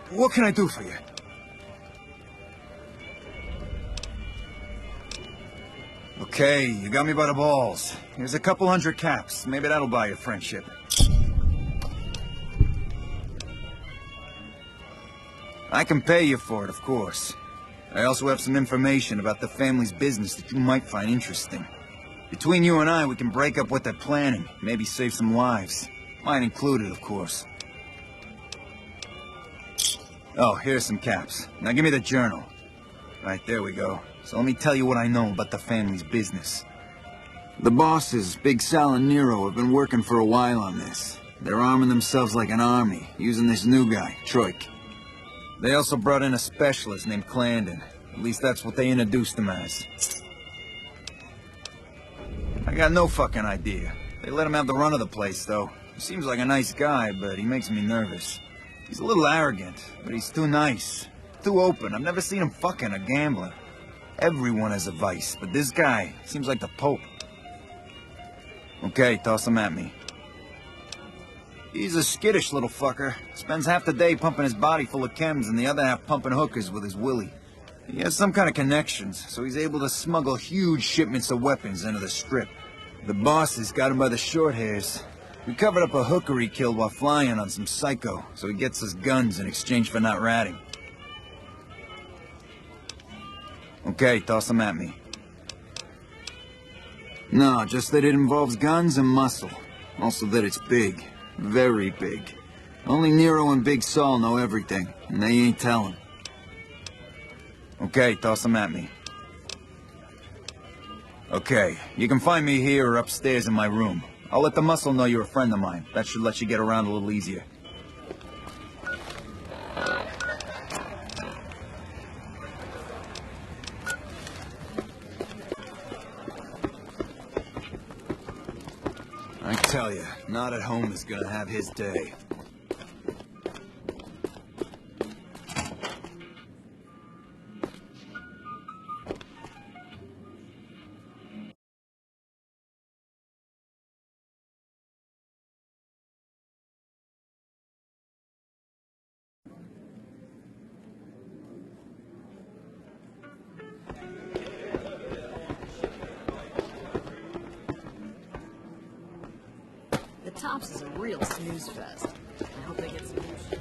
What can I do for you? Okay, you got me by the balls. Here's a couple hundred caps. Maybe that'll buy your friendship. I can pay you for it, of course. I also have some information about the family's business that you might find interesting. Between you and I, we can break up what they're planning, maybe save some lives. Mine included, of course. Oh, here's some caps. Now give me the journal. Right, there we go. So let me tell you what I know about the family's business. The bosses, Big Sal and Nero, have been working for a while on this. They're arming themselves like an army, using this new guy, Troik. They also brought in a specialist named Clarendon. At least that's what they introduced him as. I got no fucking idea. They let him have the run of the place, though. He seems like a nice guy, but he makes me nervous. He's a little arrogant, but he's too nice. Too open. I've never seen him fucking a gambler. Everyone has a vice, but this guy seems like the Pope. Okay, toss him at me. He's a skittish little fucker. Spends half the day pumping his body full of chems and the other half pumping hookers with his willy. He has some kind of connections, so he's able to smuggle huge shipments of weapons into the Strip. The bosses got him by the short hairs. We covered up a hooker he killed while flying on some psycho, so he gets us guns in exchange for not ratting. Okay, toss him at me. No, just that it involves guns and muscle. Also that it's big. Very big. Only Nero and Big Saul know everything, and they ain't telling. Okay, toss them at me. Okay, you can find me here or upstairs in my room. I'll let the muscle know you're a friend of mine. That should let you get around a little easier. I tell you, Not at Home is gonna have his day. Tops is a real snooze fest. I hope they get some new shit.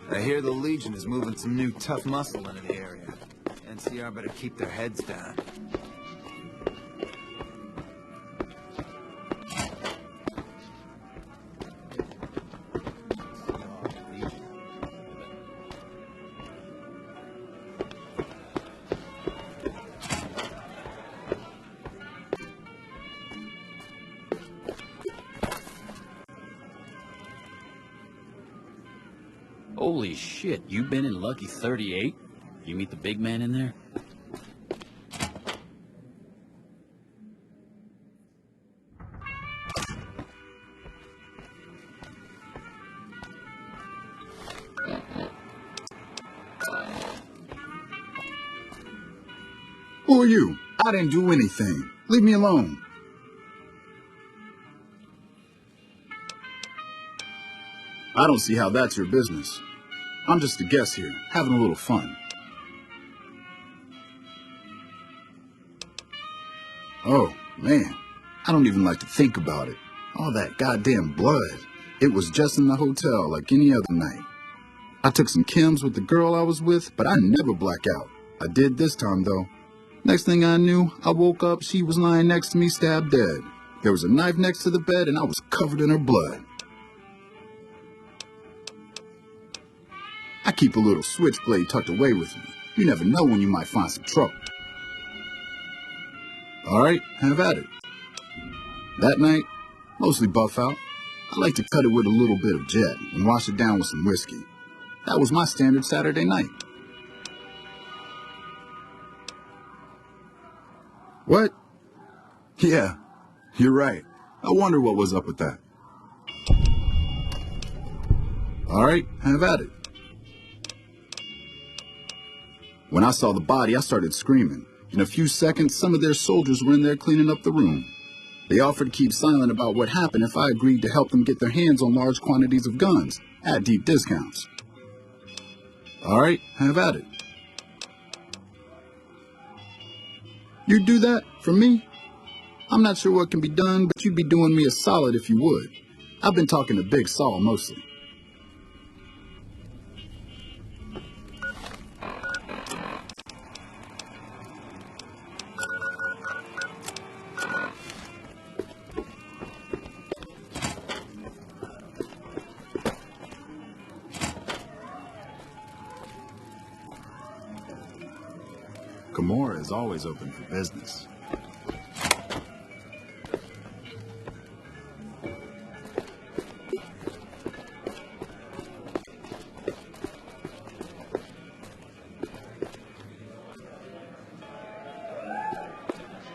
I hear the Legion is moving some new tough muscle into the area. NCR better keep their heads down. Holy shit, you been in Lucky 38? You meet the big man in there? Who are you? I didn't do anything. Leave me alone. I don't see how that's your business. I'm just a guest here, having a little fun. Oh, man. I don't even like to think about it. All that goddamn blood. It was just in the hotel like any other night. I took some chems with the girl I was with, but I never black out. I did this time, though. Next thing I knew, I woke up, she was lying next to me, stabbed dead. There was a knife next to the bed, and I was covered in her blood. I keep a little switchblade tucked away with me. You never know when you might find some trouble. All right, have at it. That night, mostly buff out. I like to cut it with a little bit of jet and wash it down with some whiskey. That was my standard Saturday night. What? Yeah, you're right. I wonder what was up with that. All right, have at it. When I saw the body, I started screaming. In a few seconds, some of their soldiers were in there cleaning up the room. They offered to keep silent about what happened if I agreed to help them get their hands on large quantities of guns at deep discounts. All right, have at it. You'd do that for me? I'm not sure what can be done, but you'd be doing me a solid if you would. I've been talking to Big Saul mostly. Gomorrah is always open for business.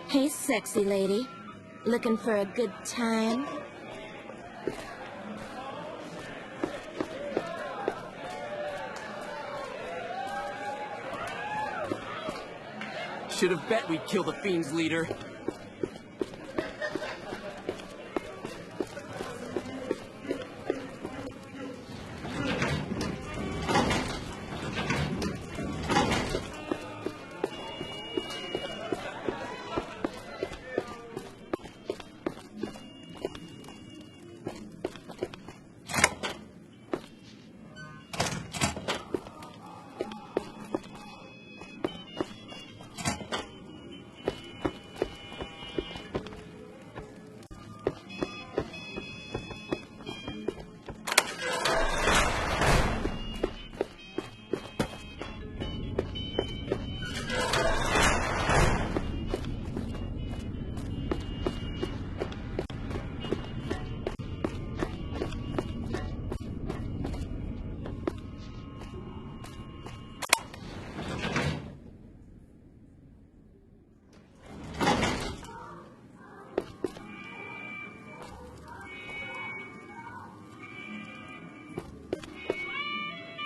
Hey, sexy lady. Looking for a good time? Should have bet we'd kill the Fiend's leader.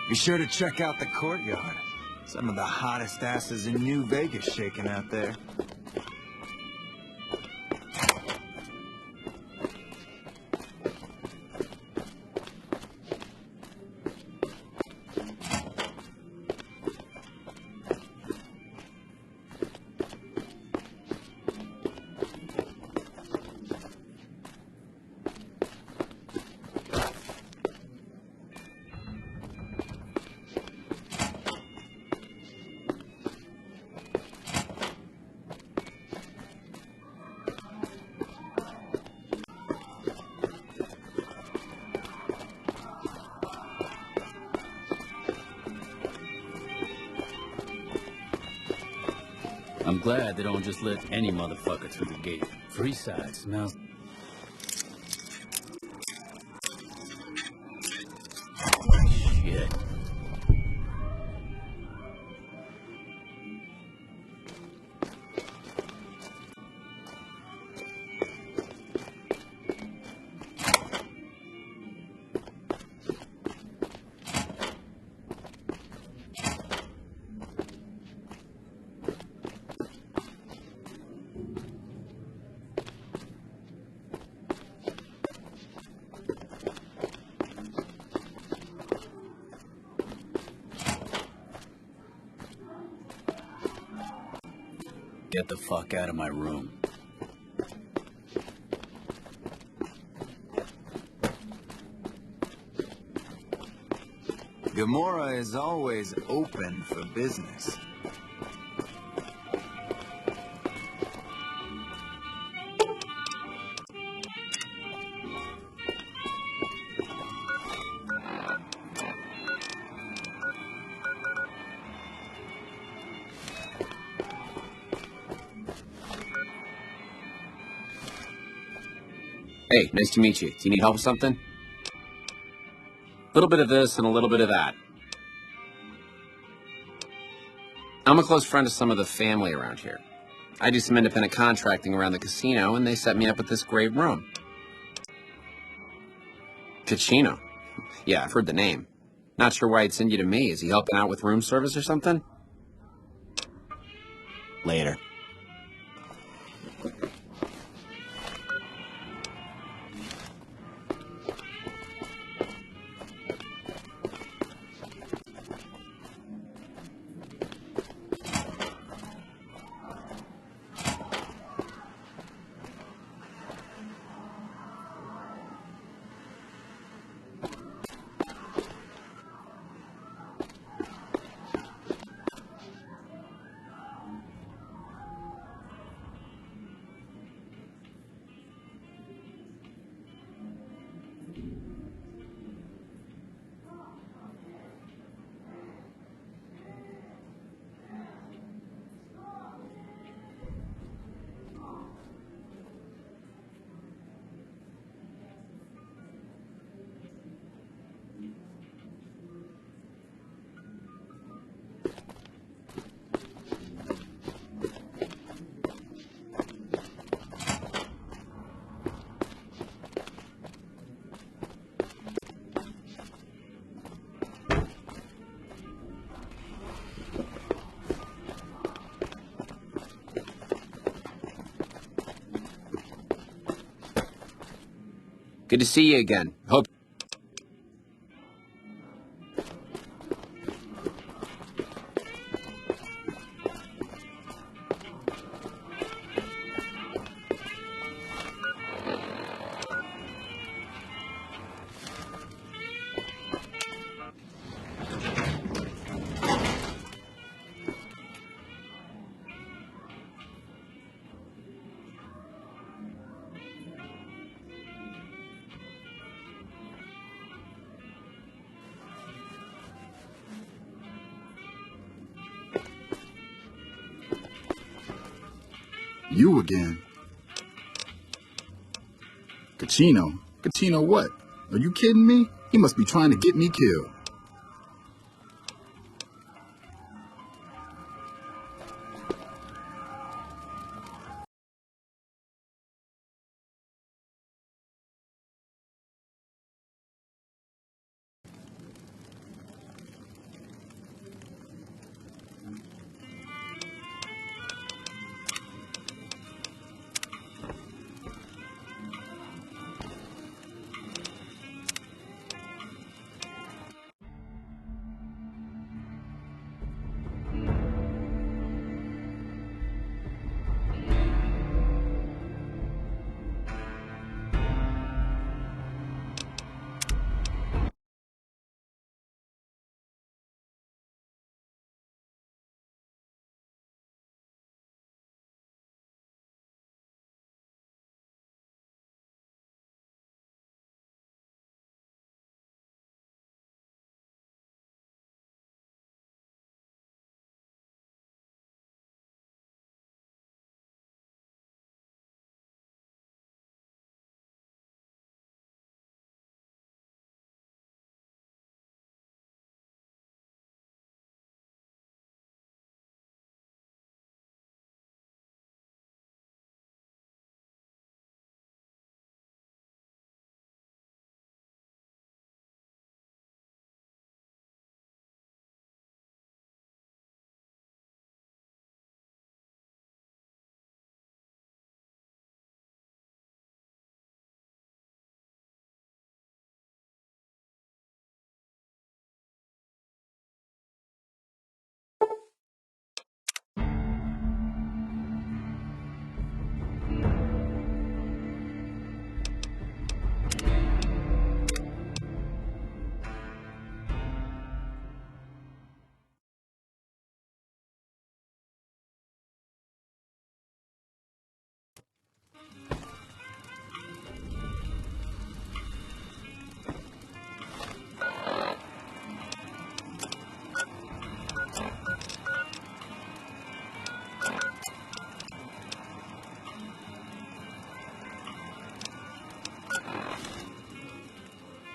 Be sure to check out the courtyard. Some of the hottest asses in New Vegas shaking out there. I'm glad they don't just let any motherfucker through the gate. Freeside smells... Shit. Get the fuck out of my room. Gamora is always open for business. Hey, nice to meet you. Do you need help with something? A little bit of this and a little bit of that. I'm a close friend of some of the family around here. I do some independent contracting around the casino, and they set me up with this great room. Cachino. Yeah, I've heard the name. Not sure why he'd send you to me. Is he helping out with room service or something? Later. Good to see you again. Hope... You again? Cachino? Cachino what? Are you kidding me? He must be trying to get me killed.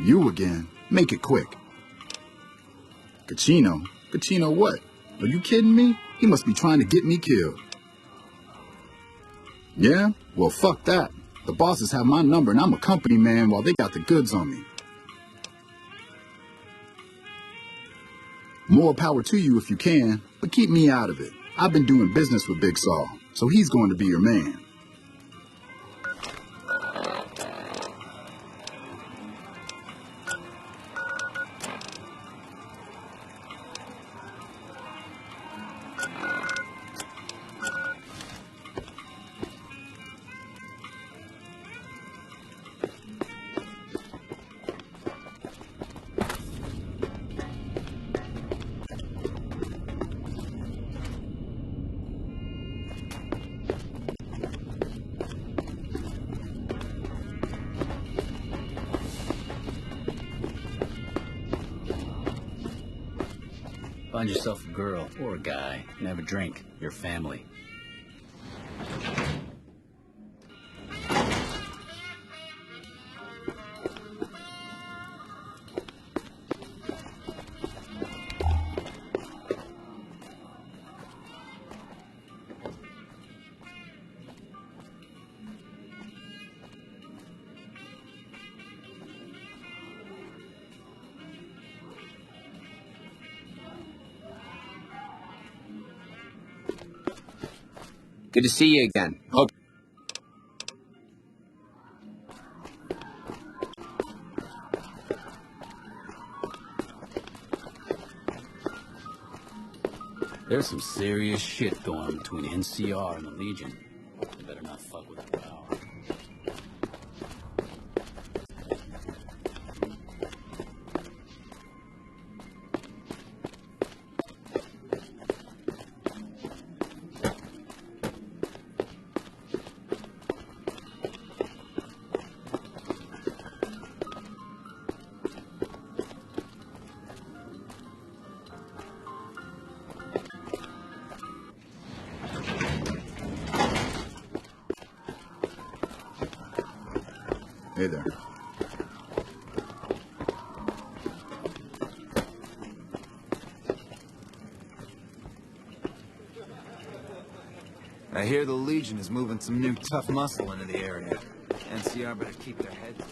You again? Make it quick. Kachino? Kachino what? Are you kidding me? He must be trying to get me killed. Yeah? Well, fuck that. The bosses have my number and I'm a company man while they got the goods on me. More power to you if you can, but keep me out of it. I've been doing business with Big Saul, so he's going to be your man. Find yourself a girl or a guy and have a drink. Your family. Good to see you again. Hope. There's some serious shit going on between NCR and the Legion. You better not fuck with the power. Hey there. I hear the Legion is moving some new tough muscle into the area. NCR better keep their heads down.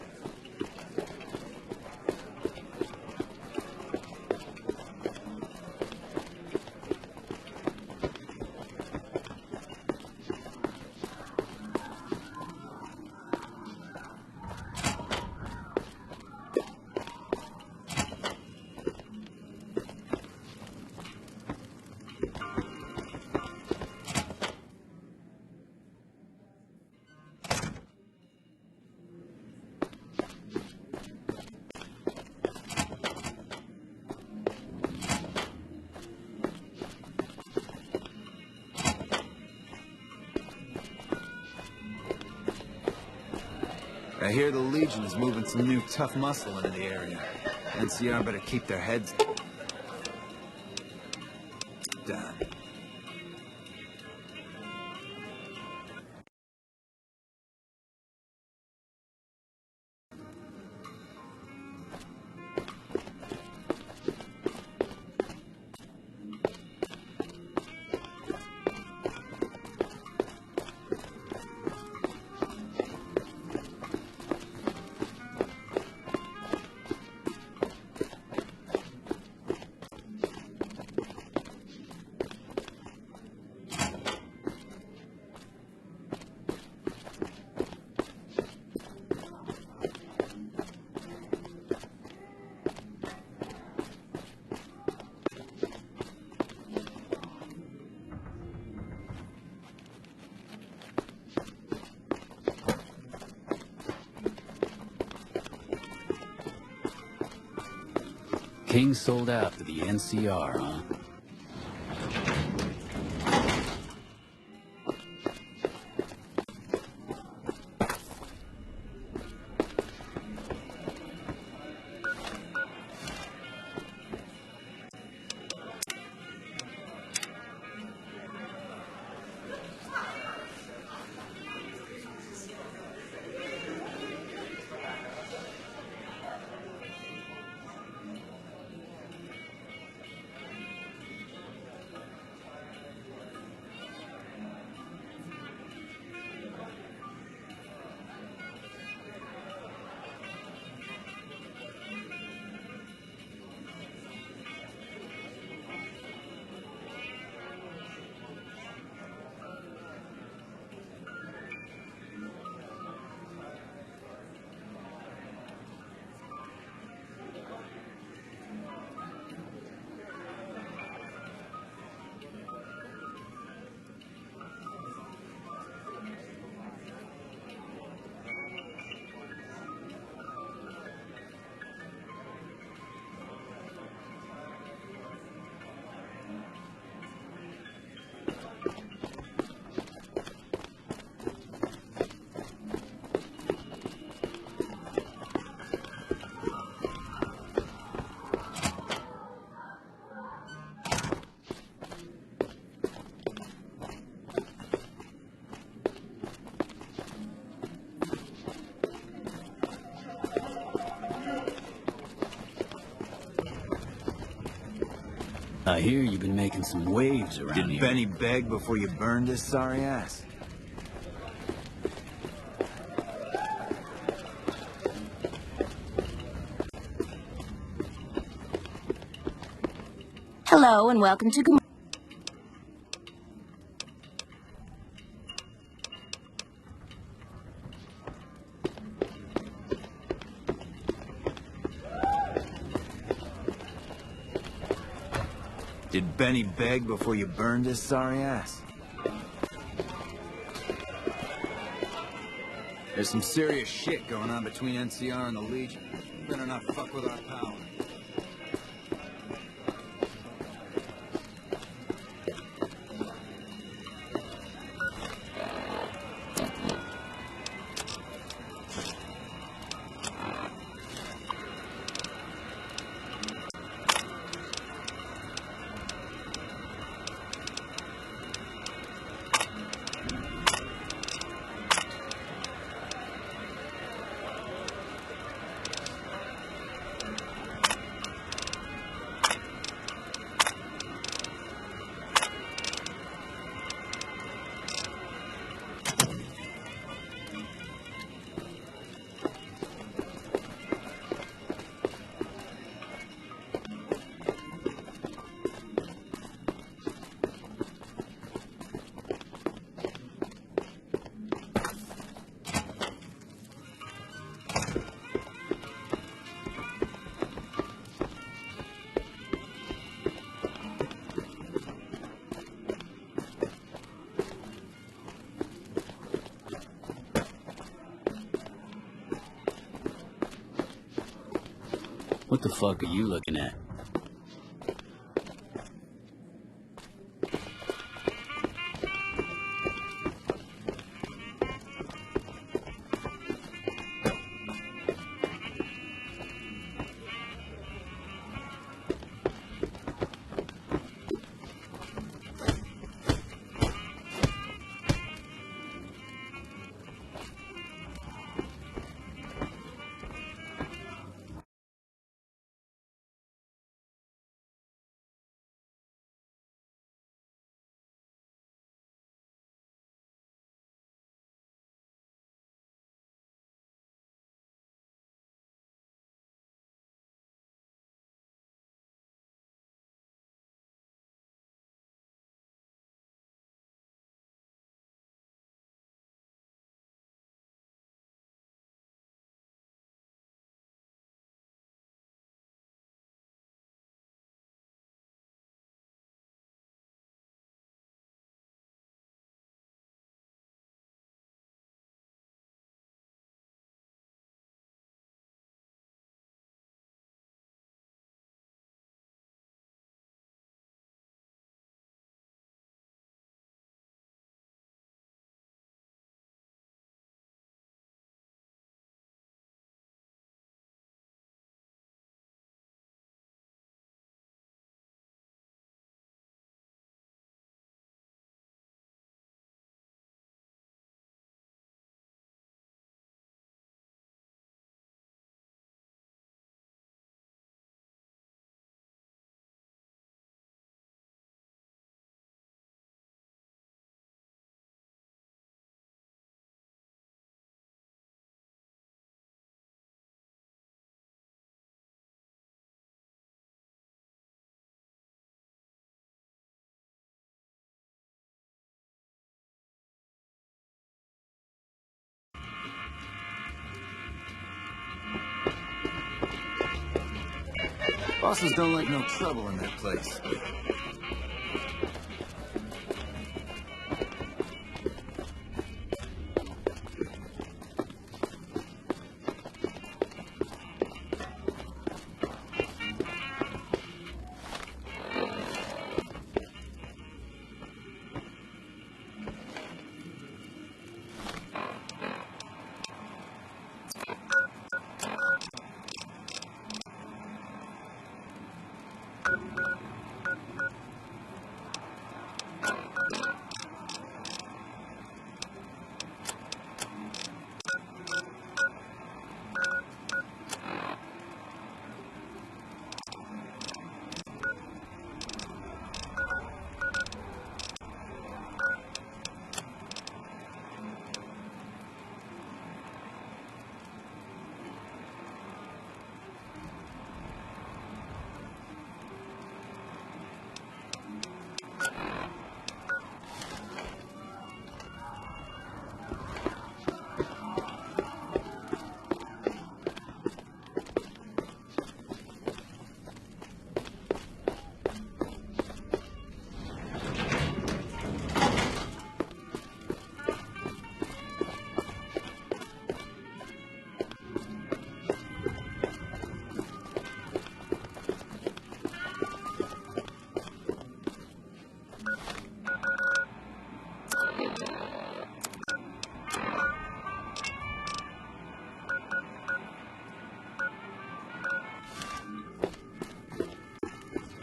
I hear the Legion is moving some new tough muscle into the area. NCR better keep their heads down. King sold out to the NCR, huh? I hear you've been making some waves around Did here. Benny beg before you burned his sorry ass? Hello and welcome to Gomorrah. Did Benny beg before you burned his sorry ass? There's some serious shit going on between NCR and the Legion. You better not fuck with our power. What the fuck are you looking at? Bosses don't like no trouble in that place.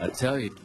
I tell you.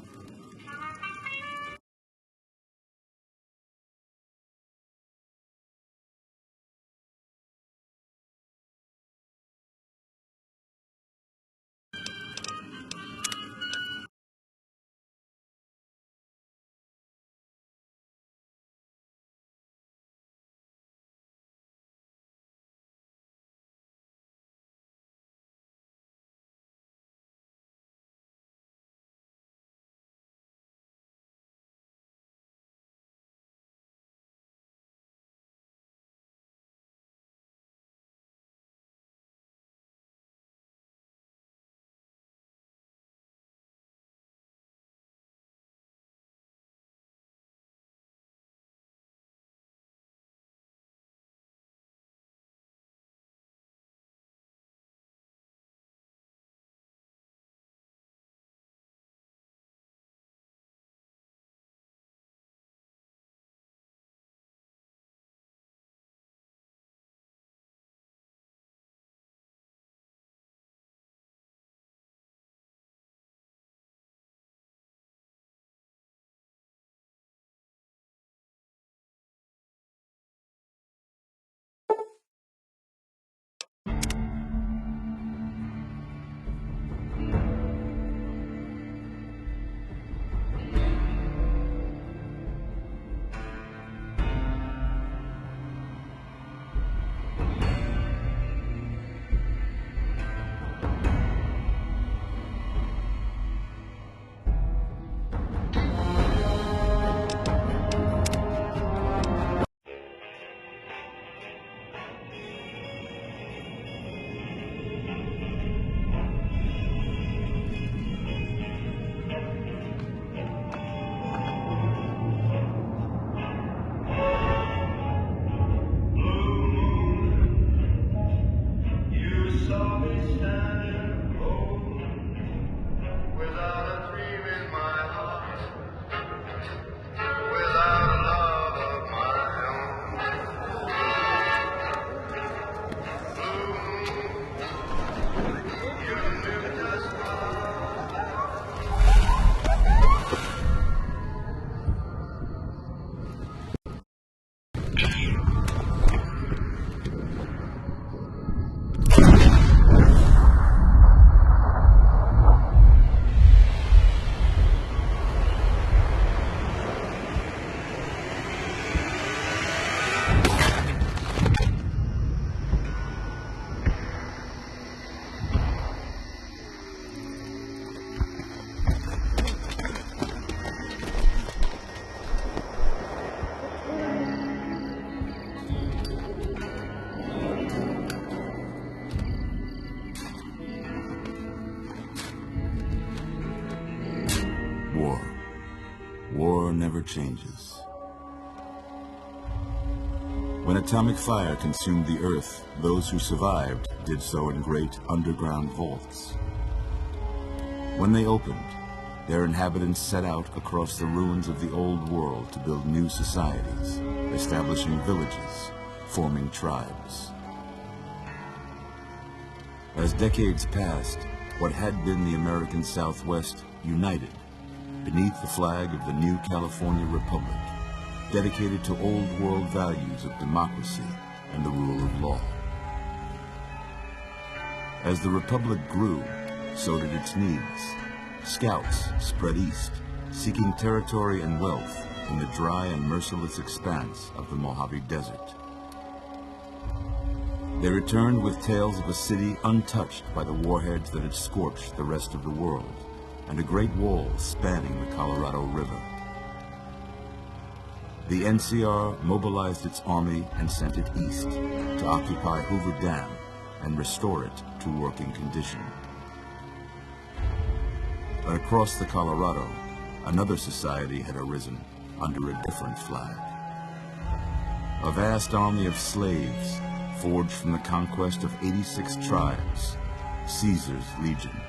War never changes. When atomic fire consumed the Earth, those who survived did so in great underground vaults. When they opened, their inhabitants set out across the ruins of the old world to build new societies, establishing villages, forming tribes. As decades passed, what had been the American Southwest united beneath the flag of the new California Republic, dedicated to old world values of democracy and the rule of law. As the Republic grew, so did its needs. Scouts spread east, seeking territory and wealth in the dry and merciless expanse of the Mojave Desert. They returned with tales of a city untouched by the warheads that had scorched the rest of the world, and a great wall spanning the Colorado River. The NCR mobilized its army and sent it east to occupy Hoover Dam and restore it to working condition. But across the Colorado, another society had arisen under a different flag. A vast army of slaves forged from the conquest of 86 tribes, Caesar's Legion.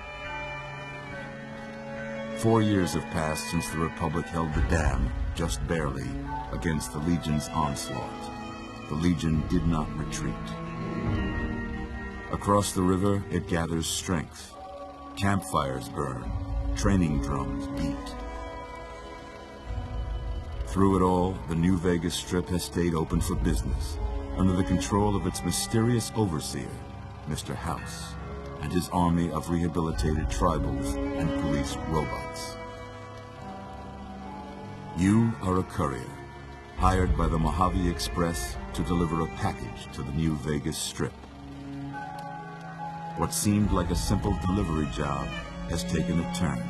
4 years have passed since the Republic held the dam, just barely, against the Legion's onslaught. The Legion did not retreat. Across the river, it gathers strength. Campfires burn, training drums beat. Through it all, the New Vegas Strip has stayed open for business, under the control of its mysterious overseer, Mr. House, and his army of rehabilitated tribals and police robots. You are a courier, hired by the Mojave Express to deliver a package to the New Vegas Strip. What seemed like a simple delivery job has taken a turn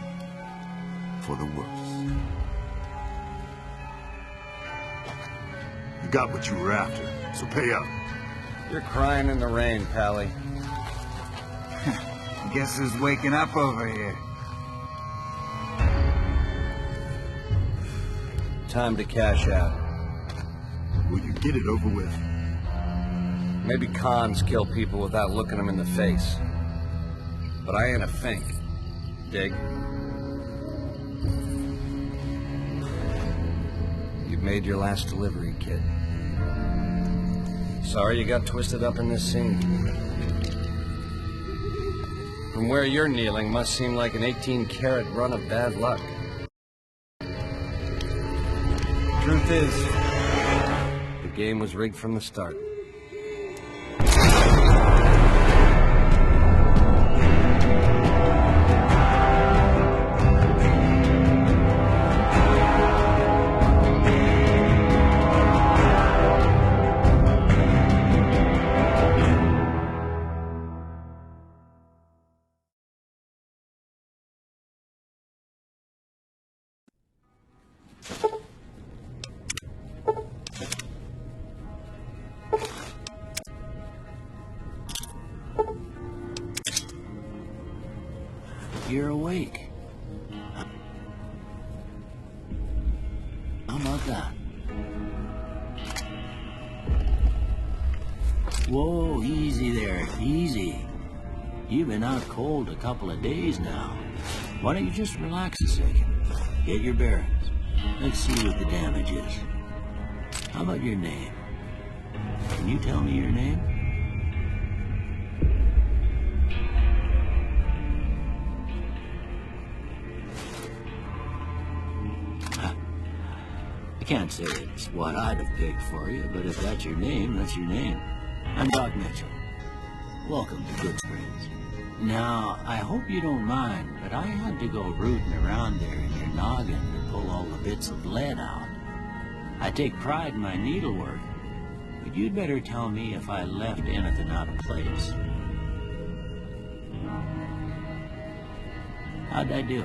for the worse. You got what you were after, so pay up. You're crying in the rain, Pally. Guess who's waking up over here? Time to cash out. Will you get it over with? Maybe cons kill people without looking them in the face. But I ain't a fink. Dig? You've made your last delivery, kid. Sorry you got twisted up in this scene. From where you're kneeling must seem like an 18-carat run of bad luck. Truth is, the game was rigged from the start. You're awake. How about that? Whoa, easy there, easy. You've been out cold a couple of days now. Why don't you just relax a second? Get your bearings. Let's see what the damage is. How about your name? Can you tell me your name? I can't say it's what I'd have picked for you, but if that's your name, that's your name. I'm Doc Mitchell. Welcome to Good Springs. Now, I hope you don't mind, but I had to go rooting around there in your noggin to pull all the bits of lead out. I take pride in my needlework, but you'd better tell me if I left anything out of place. How'd I do?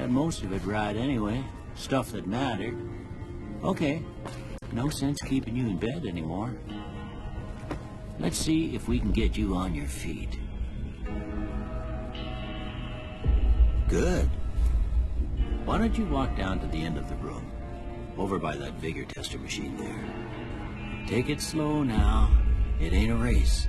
Most of it right anyway. Stuff that mattered. Okay. No sense keeping you in bed anymore. Let's see if we can get you on your feet. Good. Why don't you walk down to the end of the room? Over by that vigor tester machine there. Take it slow now. It ain't a race.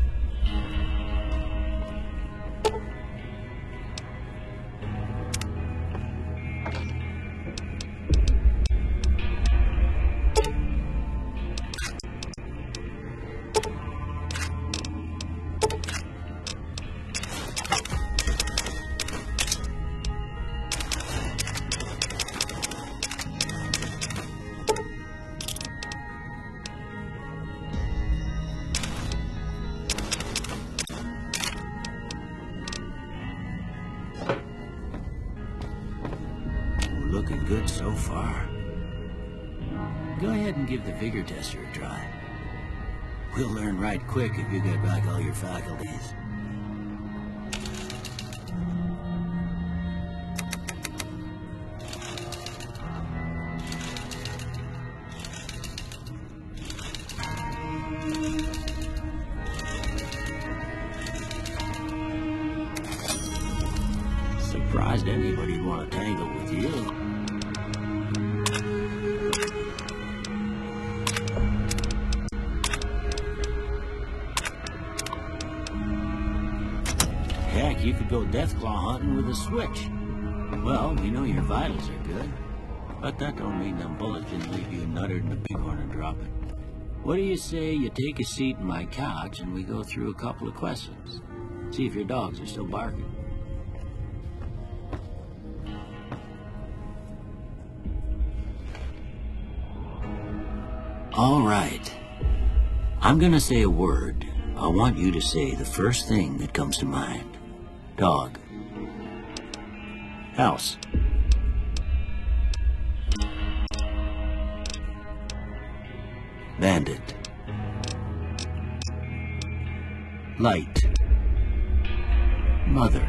Looking good so far. Go ahead and give the vigor tester a try. We'll learn right quick if you get back all your faculties. surprised anybody'd want to tangle with you. Heck, you could go Deathclaw hunting with a switch. Well, we know your vitals are good, but that don't mean them bullets didn't leave you nuttered in a bighorn and drop it. What do you say you take a seat in my couch and we go through a couple of questions? See if your dogs are still barking. All right. I'm gonna say a word. I want you to say the first thing that comes to mind. Dog. House. Bandit. Light. Mother.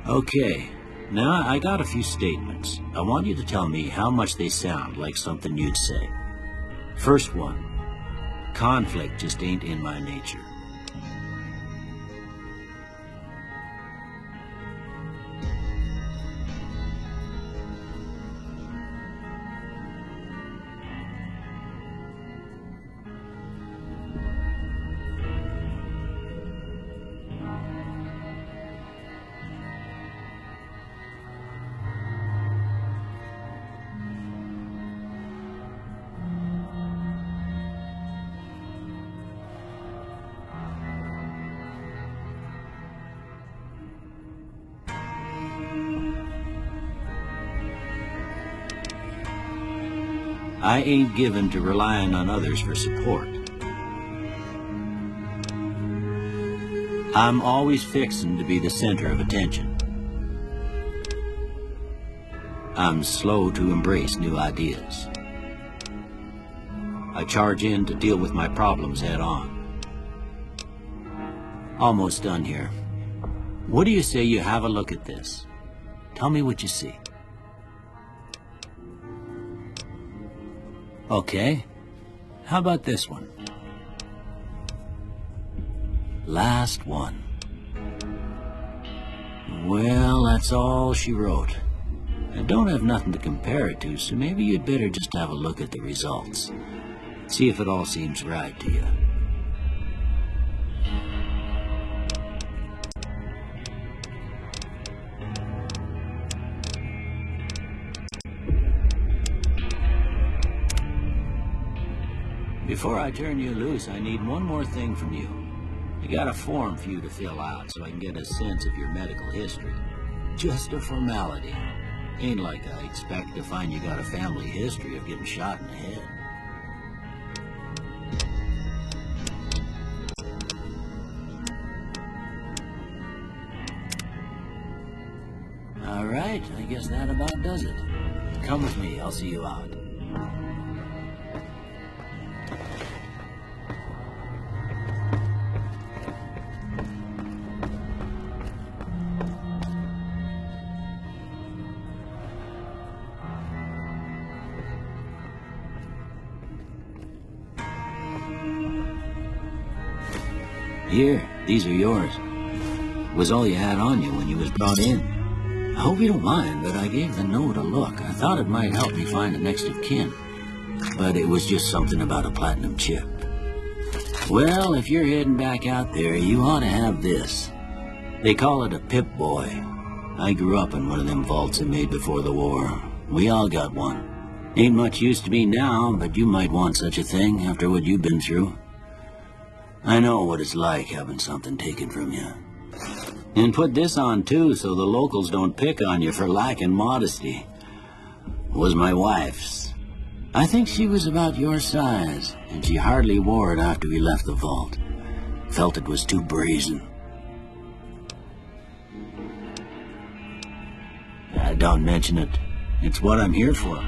Okay, now I got a few statements. I want you to tell me how much they sound like something you'd say. First one. Conflict just ain't in my nature. I ain't given to relying on others for support. I'm always fixin' to be the center of attention. I'm slow to embrace new ideas. I charge in to deal with my problems head on. Almost done here. What do you say you have a look at this? Tell me what you see. Okay, how about this one? Last one. Well, that's all she wrote. I don't have nothing to compare it to, so maybe you'd better just have a look at the results. See if it all seems right to you. Before I turn you loose, I need one more thing from you. I got a form for you to fill out so I can get a sense of your medical history. Just a formality. Ain't like I expect to find you got a family history of getting shot in the head. All right, I guess that about does it. Come with me, I'll see you out. Here, these are yours. It was all you had on you when you was brought in. I hope you don't mind, but I gave the note a look. I thought it might help me find the next of kin. But it was just something about a platinum chip. Well, if you're heading back out there, you ought to have this. They call it a Pip-Boy. I grew up in one of them vaults they made before the war. We all got one. Ain't much use to me now, but you might want such a thing after what you've been through. I know what it's like having something taken from you. And put this on too, so the locals don't pick on you for lacking modesty. Was my wife's. I think she was about your size, and she hardly wore it after we left the vault. Felt it was too brazen. Don't mention it. It's what I'm here for.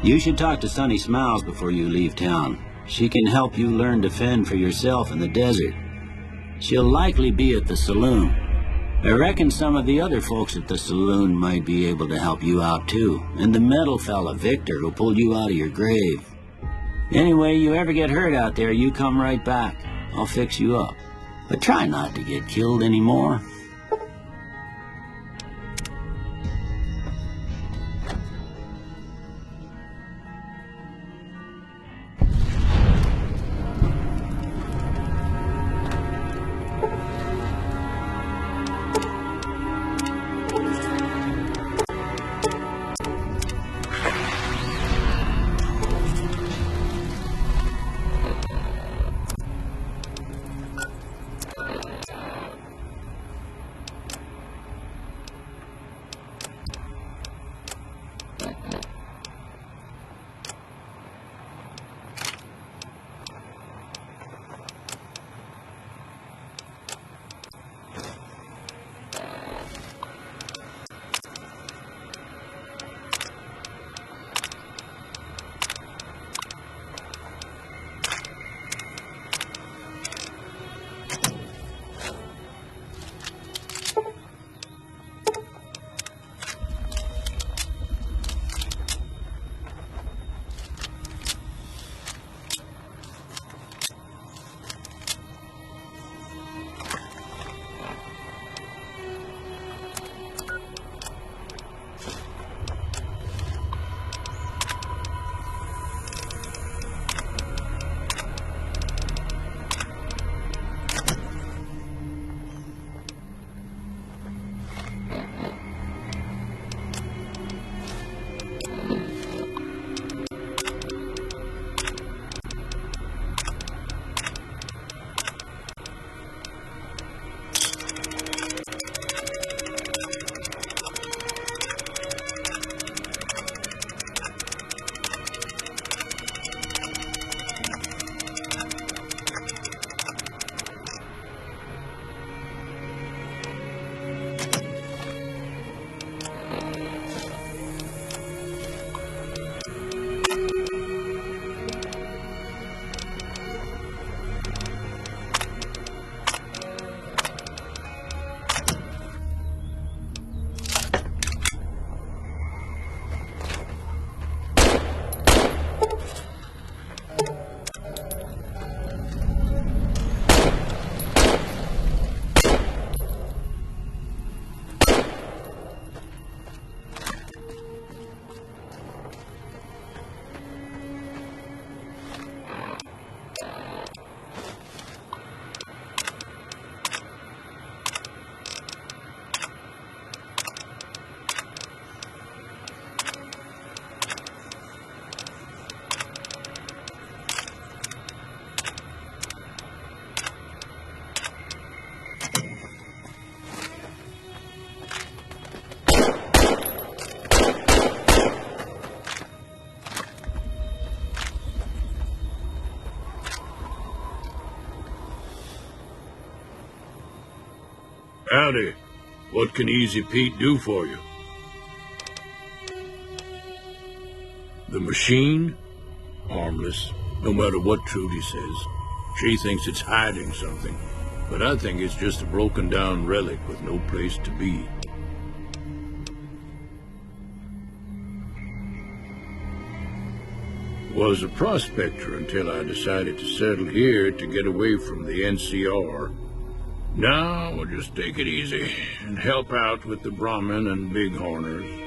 You should talk to Sunny Smiles before you leave town. She can help you learn to fend for yourself in the desert. She'll likely be at the saloon. I reckon some of the other folks at the saloon might be able to help you out too. And the metal fella, Victor, who pulled you out of your grave. Anyway, you ever get hurt out there, you come right back. I'll fix you up. But try not to get killed anymore. Howdy. What can Easy Pete do for you? The machine? Harmless, no matter what Trudy says. She thinks it's hiding something, but I think it's just a broken down relic with no place to be. Was a prospector until I decided to settle here to get away from the NCR. Now we'll just take it easy and help out with the Brahmin and Bighorners.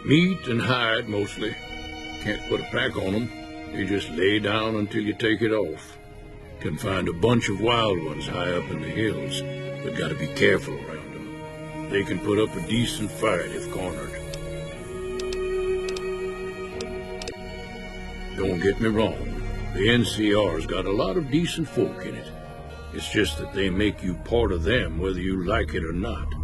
Meat and hide, mostly. Can't put a pack on them. You just lay down until you take it off. Can find a bunch of wild ones high up in the hills, but gotta be careful around them. They can put up a decent fight if cornered. Don't get me wrong, the NCR's got a lot of decent folk in it. It's just that they make you part of them whether you like it or not.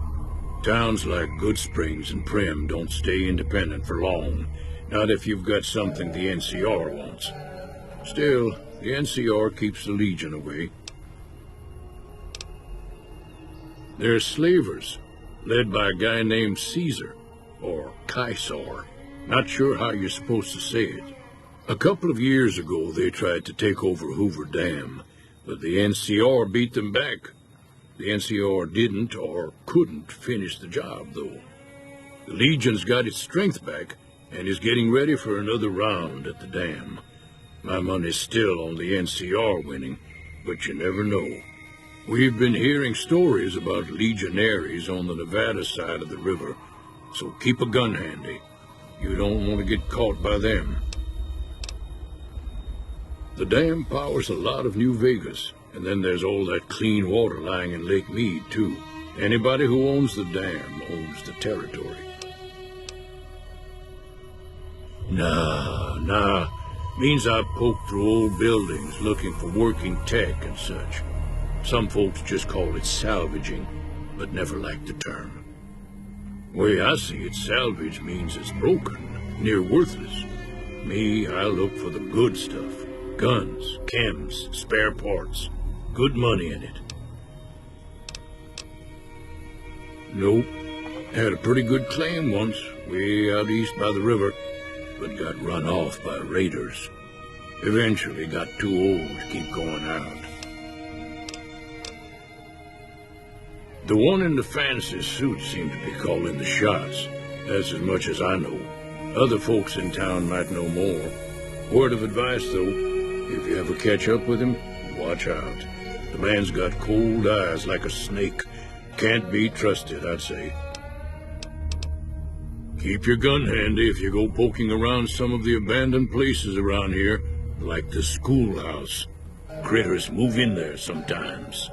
Towns like Goodsprings and Primm don't stay independent for long, not if you've got something the NCR wants. Still, the NCR keeps the Legion away. They're slavers, led by a guy named Caesar, or Caesar. Not sure how you're supposed to say it. A couple of years ago, they tried to take over Hoover Dam, but the NCR beat them back. The NCR didn't or couldn't finish the job, though. The Legion's got its strength back and is getting ready for another round at the dam. My money's still on the NCR winning, but you never know. We've been hearing stories about legionaries on the Nevada side of the river, so keep a gun handy. You don't want to get caught by them. The dam powers a lot of New Vegas, and then there's all that clean water lying in Lake Mead, too. Anybody who owns the dam owns the territory. Nah. Means I poke through old buildings looking for working tech and such. Some folks just call it salvaging, but never liked the term. Way I see it, salvage means it's broken, near worthless. Me, I look for the good stuff. Guns, chems, spare parts. Good money in it. Nope. Had a pretty good claim once, way out east by the river, but got run off by raiders. Eventually got too old to keep going out. The one in the fancy suit seemed to be calling the shots. That's as much as I know. Other folks in town might know more. Word of advice, though, if you ever catch up with him, watch out. The man's got cold eyes like a snake. Can't be trusted, I'd say. Keep your gun handy if you go poking around some of the abandoned places around here, like the schoolhouse. Critters move in there sometimes.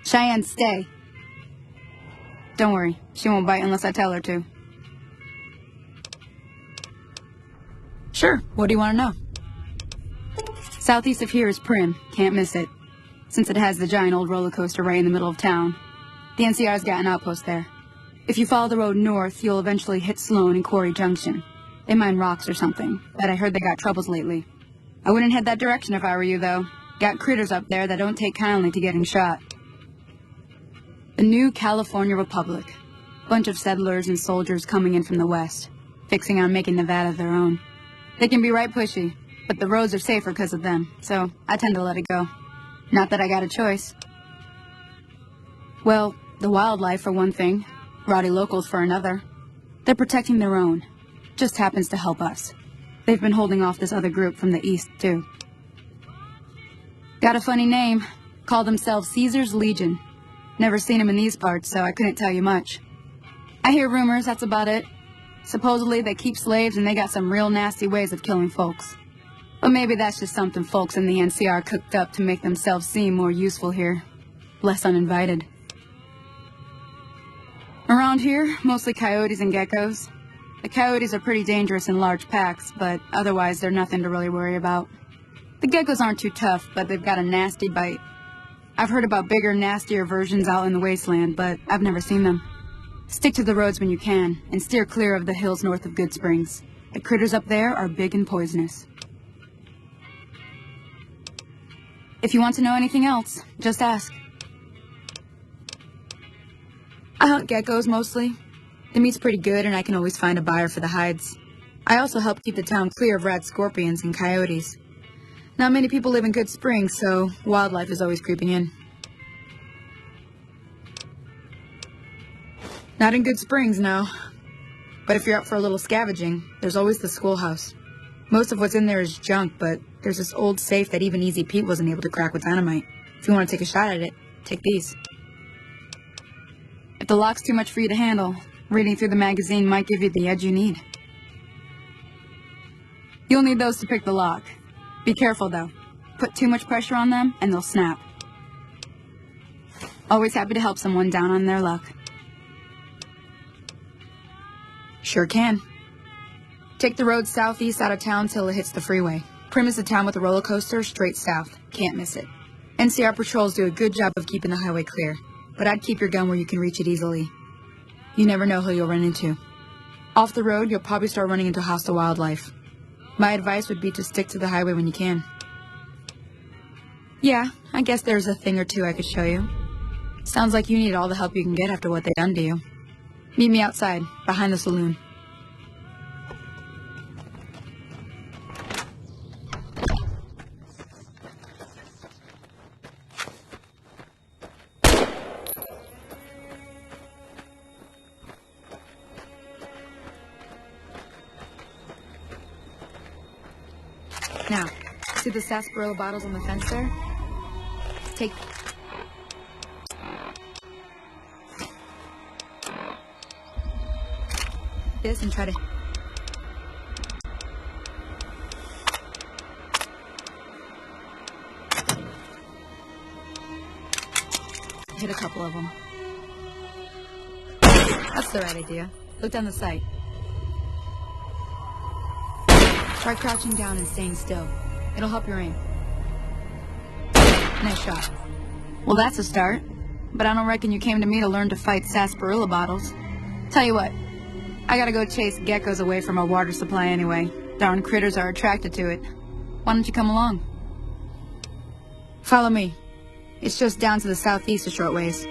Cheyenne, stay. Don't worry, she won't bite unless I tell her to. Sure, what do you want to know? Southeast of here is Prim, can't miss it. Since it has the giant old roller coaster right in the middle of town. The NCR's got an outpost there. If you follow the road north, you'll eventually hit Sloan and Quarry Junction. They mine rocks or something, but I heard they got troubles lately. I wouldn't head that direction if I were you, though. Got critters up there that don't take kindly to getting shot. The new California Republic. Bunch of settlers and soldiers coming in from the west, fixing on making Nevada their own. They can be right pushy, but the roads are safer because of them, so I tend to let it go. Not that I got a choice. Well, the wildlife for one thing, rowdy locals for another. They're protecting their own. Just happens to help us. They've been holding off this other group from the east, too. Got a funny name. Call themselves Caesar's Legion. Never seen them in these parts, so I couldn't tell you much. I hear rumors, that's about it. Supposedly they keep slaves and they got some real nasty ways of killing folks. But maybe that's just something folks in the NCR cooked up to make themselves seem more useful here. Less uninvited. Around here, mostly coyotes and geckos. The coyotes are pretty dangerous in large packs, but otherwise they're nothing to really worry about. The geckos aren't too tough, but they've got a nasty bite. I've heard about bigger, nastier versions out in the wasteland, but I've never seen them. Stick to the roads when you can, and steer clear of the hills north of Good Springs. The critters up there are big and poisonous. If you want to know anything else, just ask. I hunt geckos mostly. The meat's pretty good and I can always find a buyer for the hides. I also help keep the town clear of rat scorpions and coyotes. Not many people live in Good Springs, so wildlife is always creeping in. Not in Good Springs, no. But if you're up for a little scavenging, there's always the schoolhouse. Most of what's in there is junk, but there's this old safe that even Easy Pete wasn't able to crack with dynamite. If you want to take a shot at it, take these. If the lock's too much for you to handle, reading through the magazine might give you the edge you need. You'll need those to pick the lock. Be careful, though. Put too much pressure on them, and they'll snap. Always happy to help someone down on their luck. Sure can. Take the road southeast out of town till it hits the freeway. Prim is the town with a roller coaster straight south. Can't miss it. NCR patrols do a good job of keeping the highway clear, but I'd keep your gun where you can reach it easily. You never know who you'll run into. Off the road, you'll probably start running into hostile wildlife. My advice would be to stick to the highway when you can. Yeah, I guess there's a thing or two I could show you. Sounds like you need all the help you can get after what they've done to you. Meet me outside, behind the saloon. Now, see the sarsaparilla bottles on the fence there? Take this and try to hit a couple of them. That's the right idea. Look down the sight. Try crouching down and staying still. It'll help your aim. Nice shot. Well, that's a start. But I don't reckon you came to me to learn to fight sarsaparilla bottles. Tell you what, I gotta go chase geckos away from our water supply anyway. Darn critters are attracted to it. Why don't you come along? Follow me. It's just down to the southeast a short ways.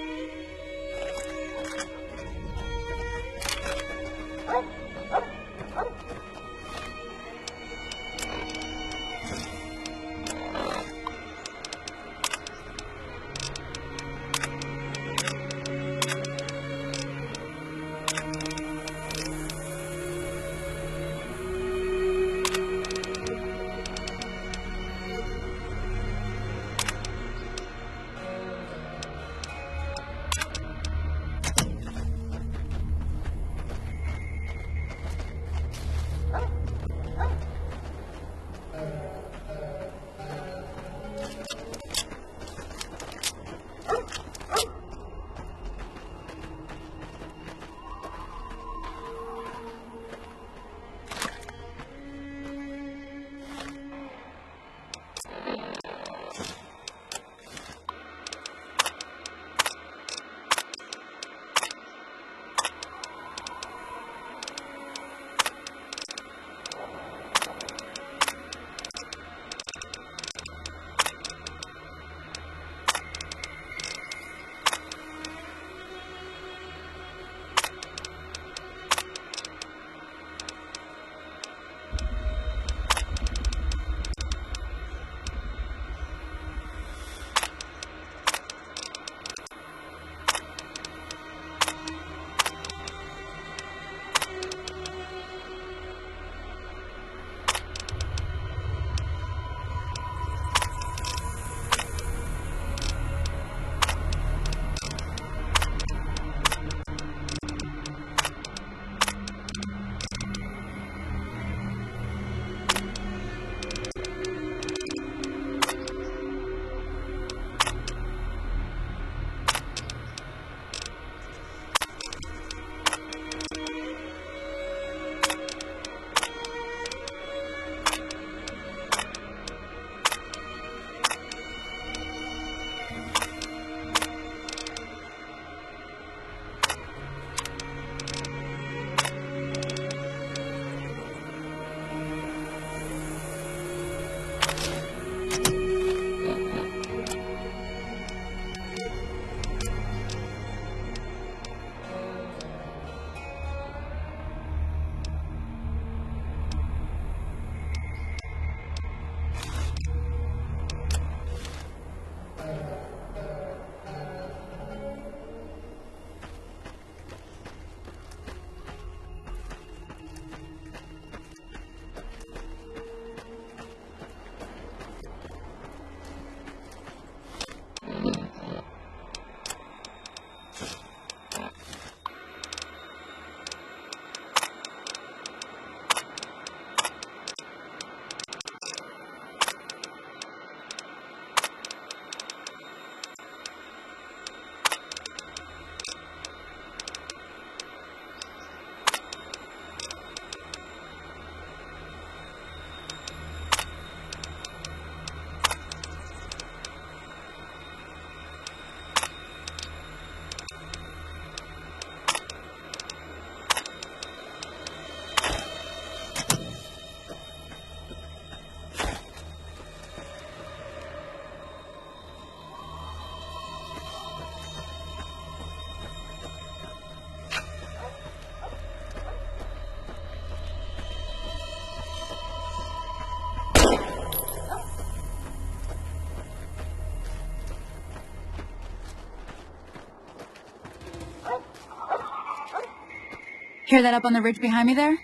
Hear that up on the ridge behind me there?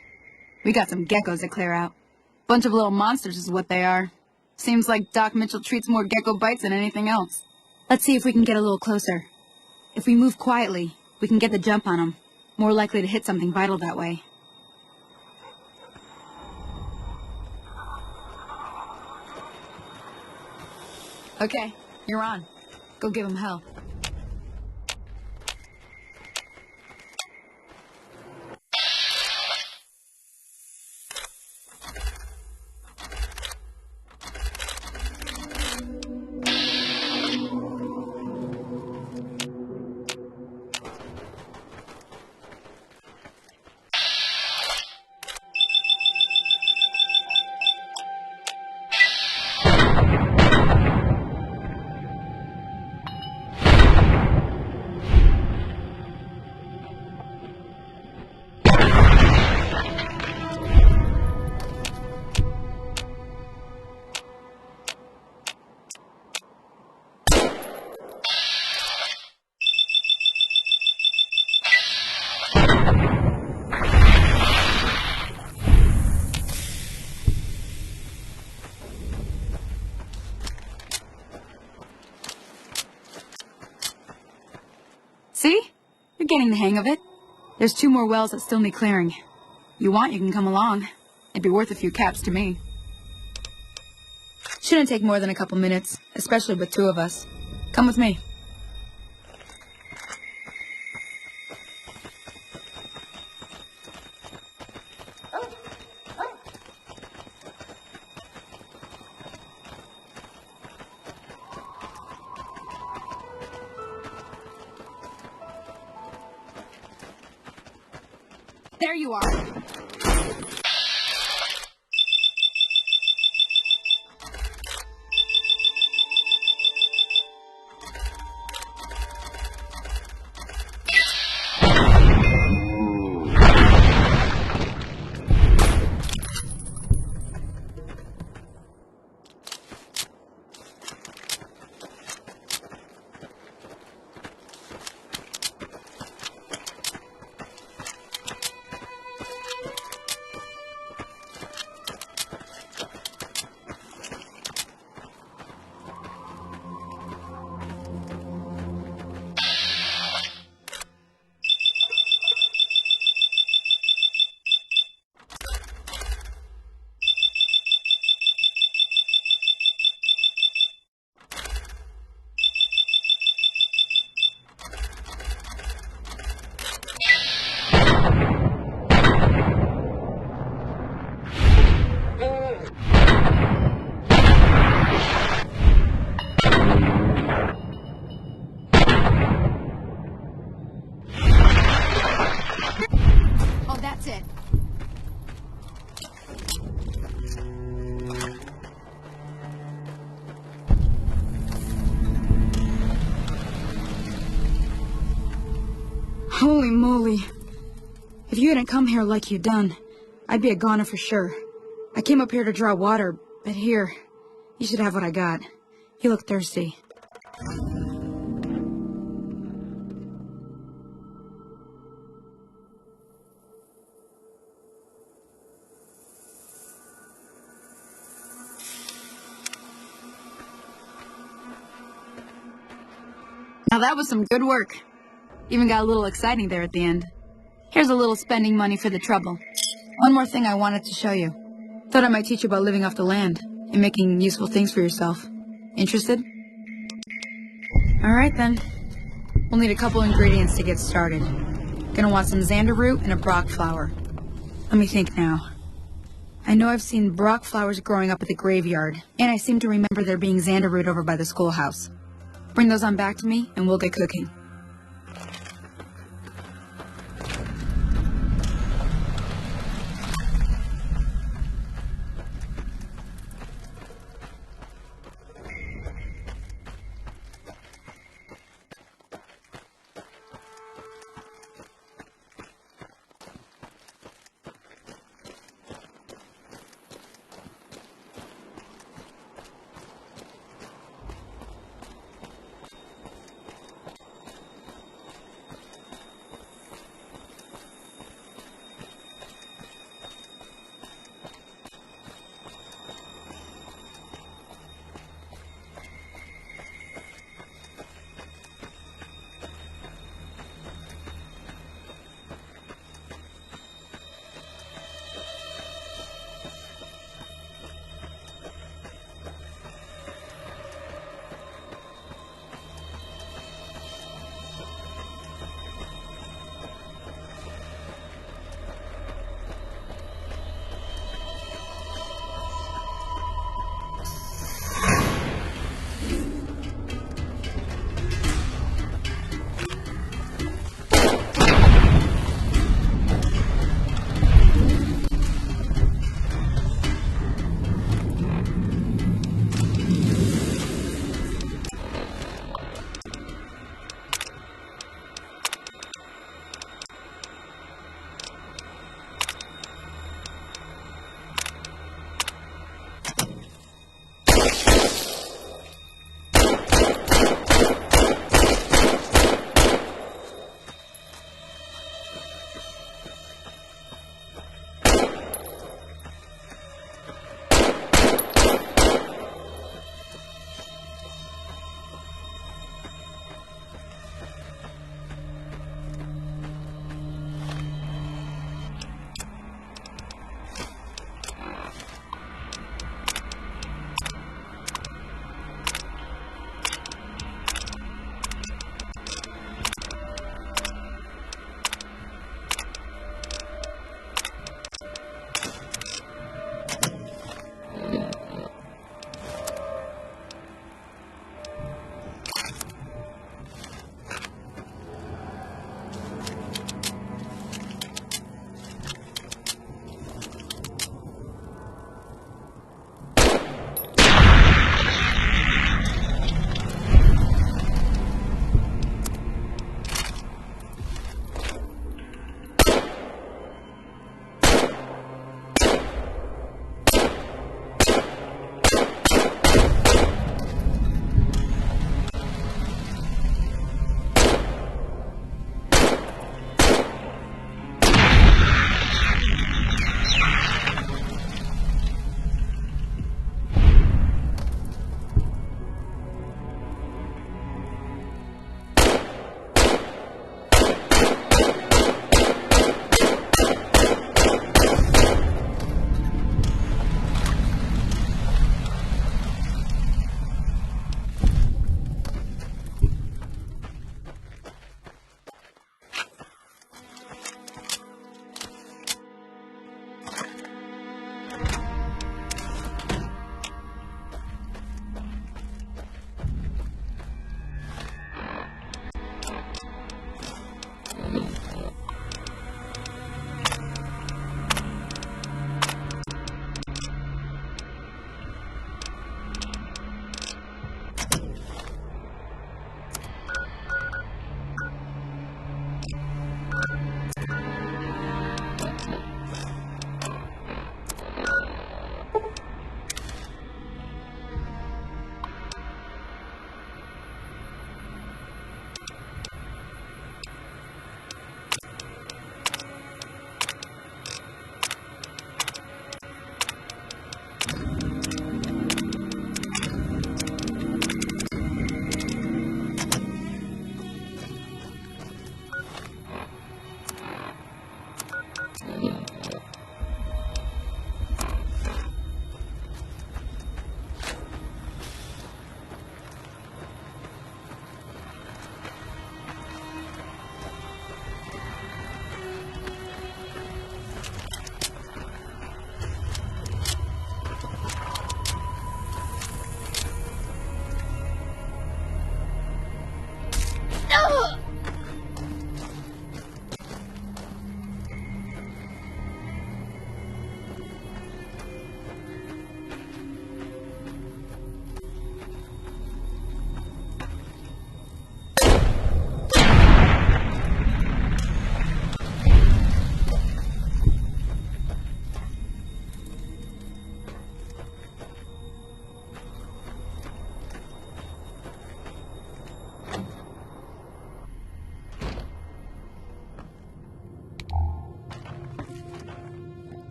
We got some geckos to clear out. Bunch of little monsters is what they are. Seems like Doc Mitchell treats more gecko bites than anything else. Let's see if we can get a little closer. If we move quietly, we can get the jump on them. More likely to hit something vital that way. Okay, you're on. Go give him hell. See? You're getting the hang of it. There's 2 more wells that still need clearing. You want, you can come along. It'd be worth a few caps to me. Shouldn't take more than a couple minutes, especially with 2 of us. Come with me. There you are. Holy moly. If you hadn't come here like you done, I'd be a goner for sure. I came up here to draw water, but here, you should have what I got. You look thirsty. Now that was some good work. Even got a little exciting there at the end. Here's a little spending money for the trouble. One more thing I wanted to show you. Thought I might teach you about living off the land and making useful things for yourself. Interested? Alright then. We'll need a couple ingredients to get started. Gonna want some xander root and a brock flower. Let me think now. I know I've seen brock flowers growing up at the graveyard, and I seem to remember there being xander root over by the schoolhouse. Bring those on back to me, and we'll get cooking.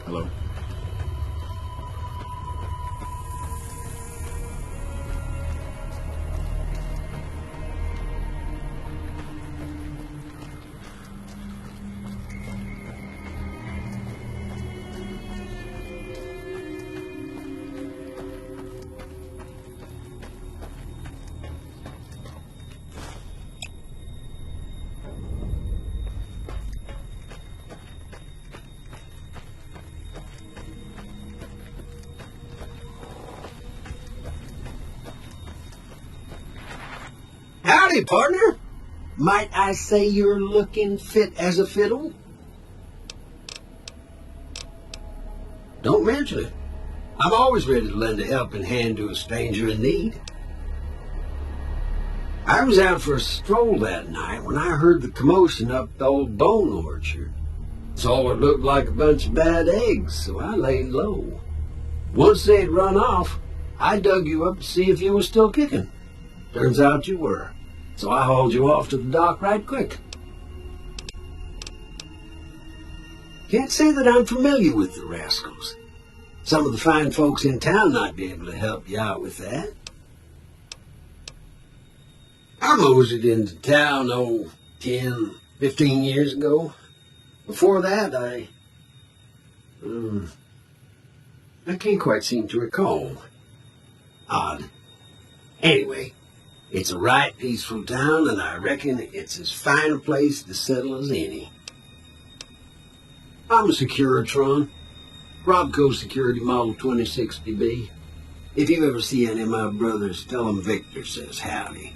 Hello? Howdy, partner. Might I say you're looking fit as a fiddle? Don't mention it. I'm always ready to lend a helping hand to a stranger in need. I was out for a stroll that night when I heard the commotion up the old bone orchard. Saw what looked like a bunch of bad eggs, so I laid low. Once they'd run off, I dug you up to see if you were still kicking. Turns out you were, so I hauled you off to the dock right quick. Can't say that I'm familiar with the rascals. Some of the fine folks in town might be able to help you out with that. I moseyed into town, 10, 15 years ago. Before that, I can't quite seem to recall. Odd. Anyway, it's a right peaceful town, and I reckon it's as fine a place to settle as any. I'm a Securitron, Robco Security Model 2060B. If you ever see any of my brothers, tell them Victor says howdy.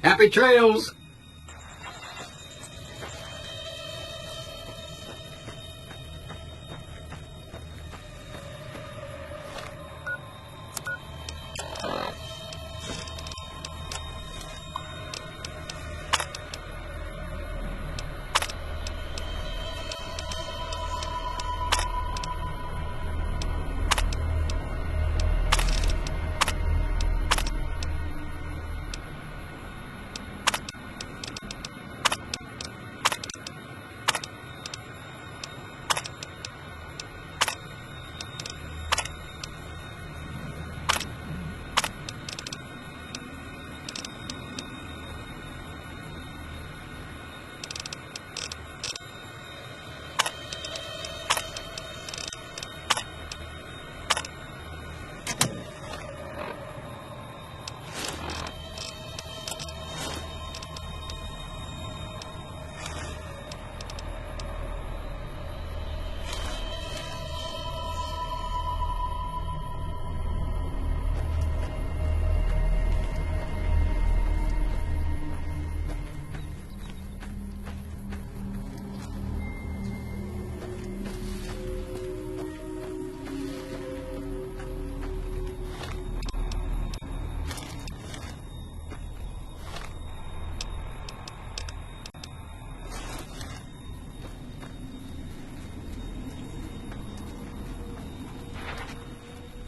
Happy trails!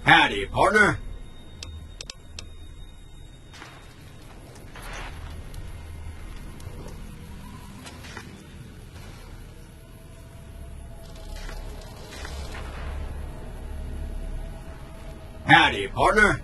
Howdy, partner. Howdy, partner.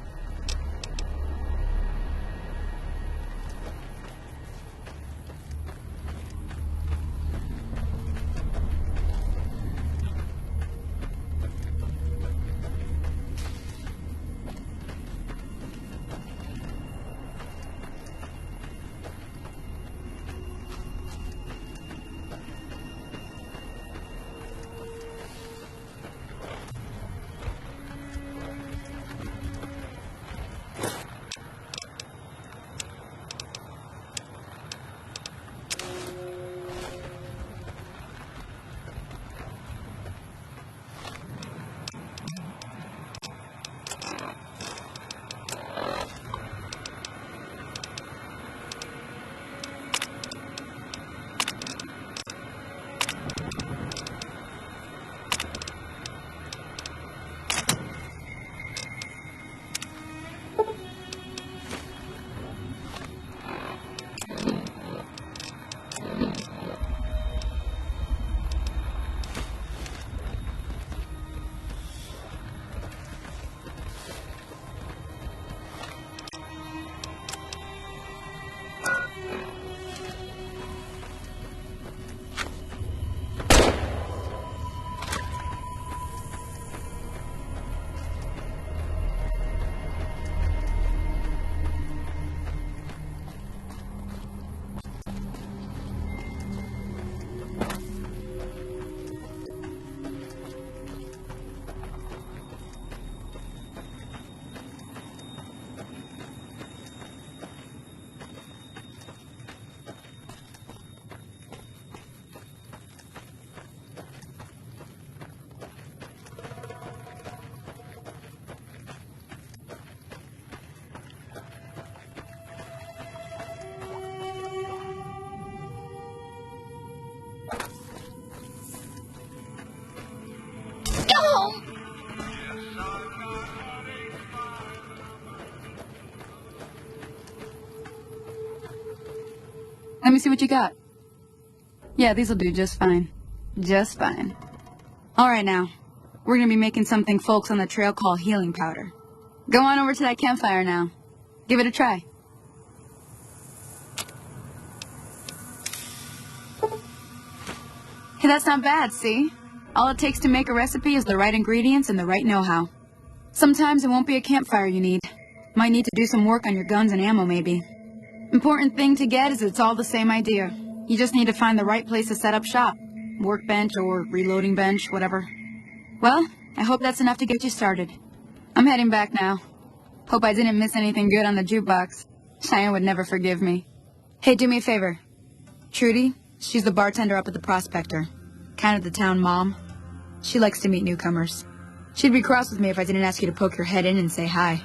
Let me see what you got. Yeah, these'll do just fine. Just fine. Alright now. We're gonna be making something folks on the trail call healing powder. Go on over to that campfire now. Give it a try. Hey, that's not bad, see? All it takes to make a recipe is the right ingredients and the right know-how. Sometimes it won't be a campfire you need. Might need to do some work on your guns and ammo, maybe. Important thing to get is it's all the same idea. You just need to find the right place to set up shop. Workbench or reloading bench, whatever. Well, I hope that's enough to get you started. I'm heading back now. Hope I didn't miss anything good on the jukebox. Cheyenne would never forgive me. Hey, do me a favor. Trudy, she's the bartender up at the Prospector. Kind of the town mom. She likes to meet newcomers. She'd be cross with me if I didn't ask you to poke your head in and say hi.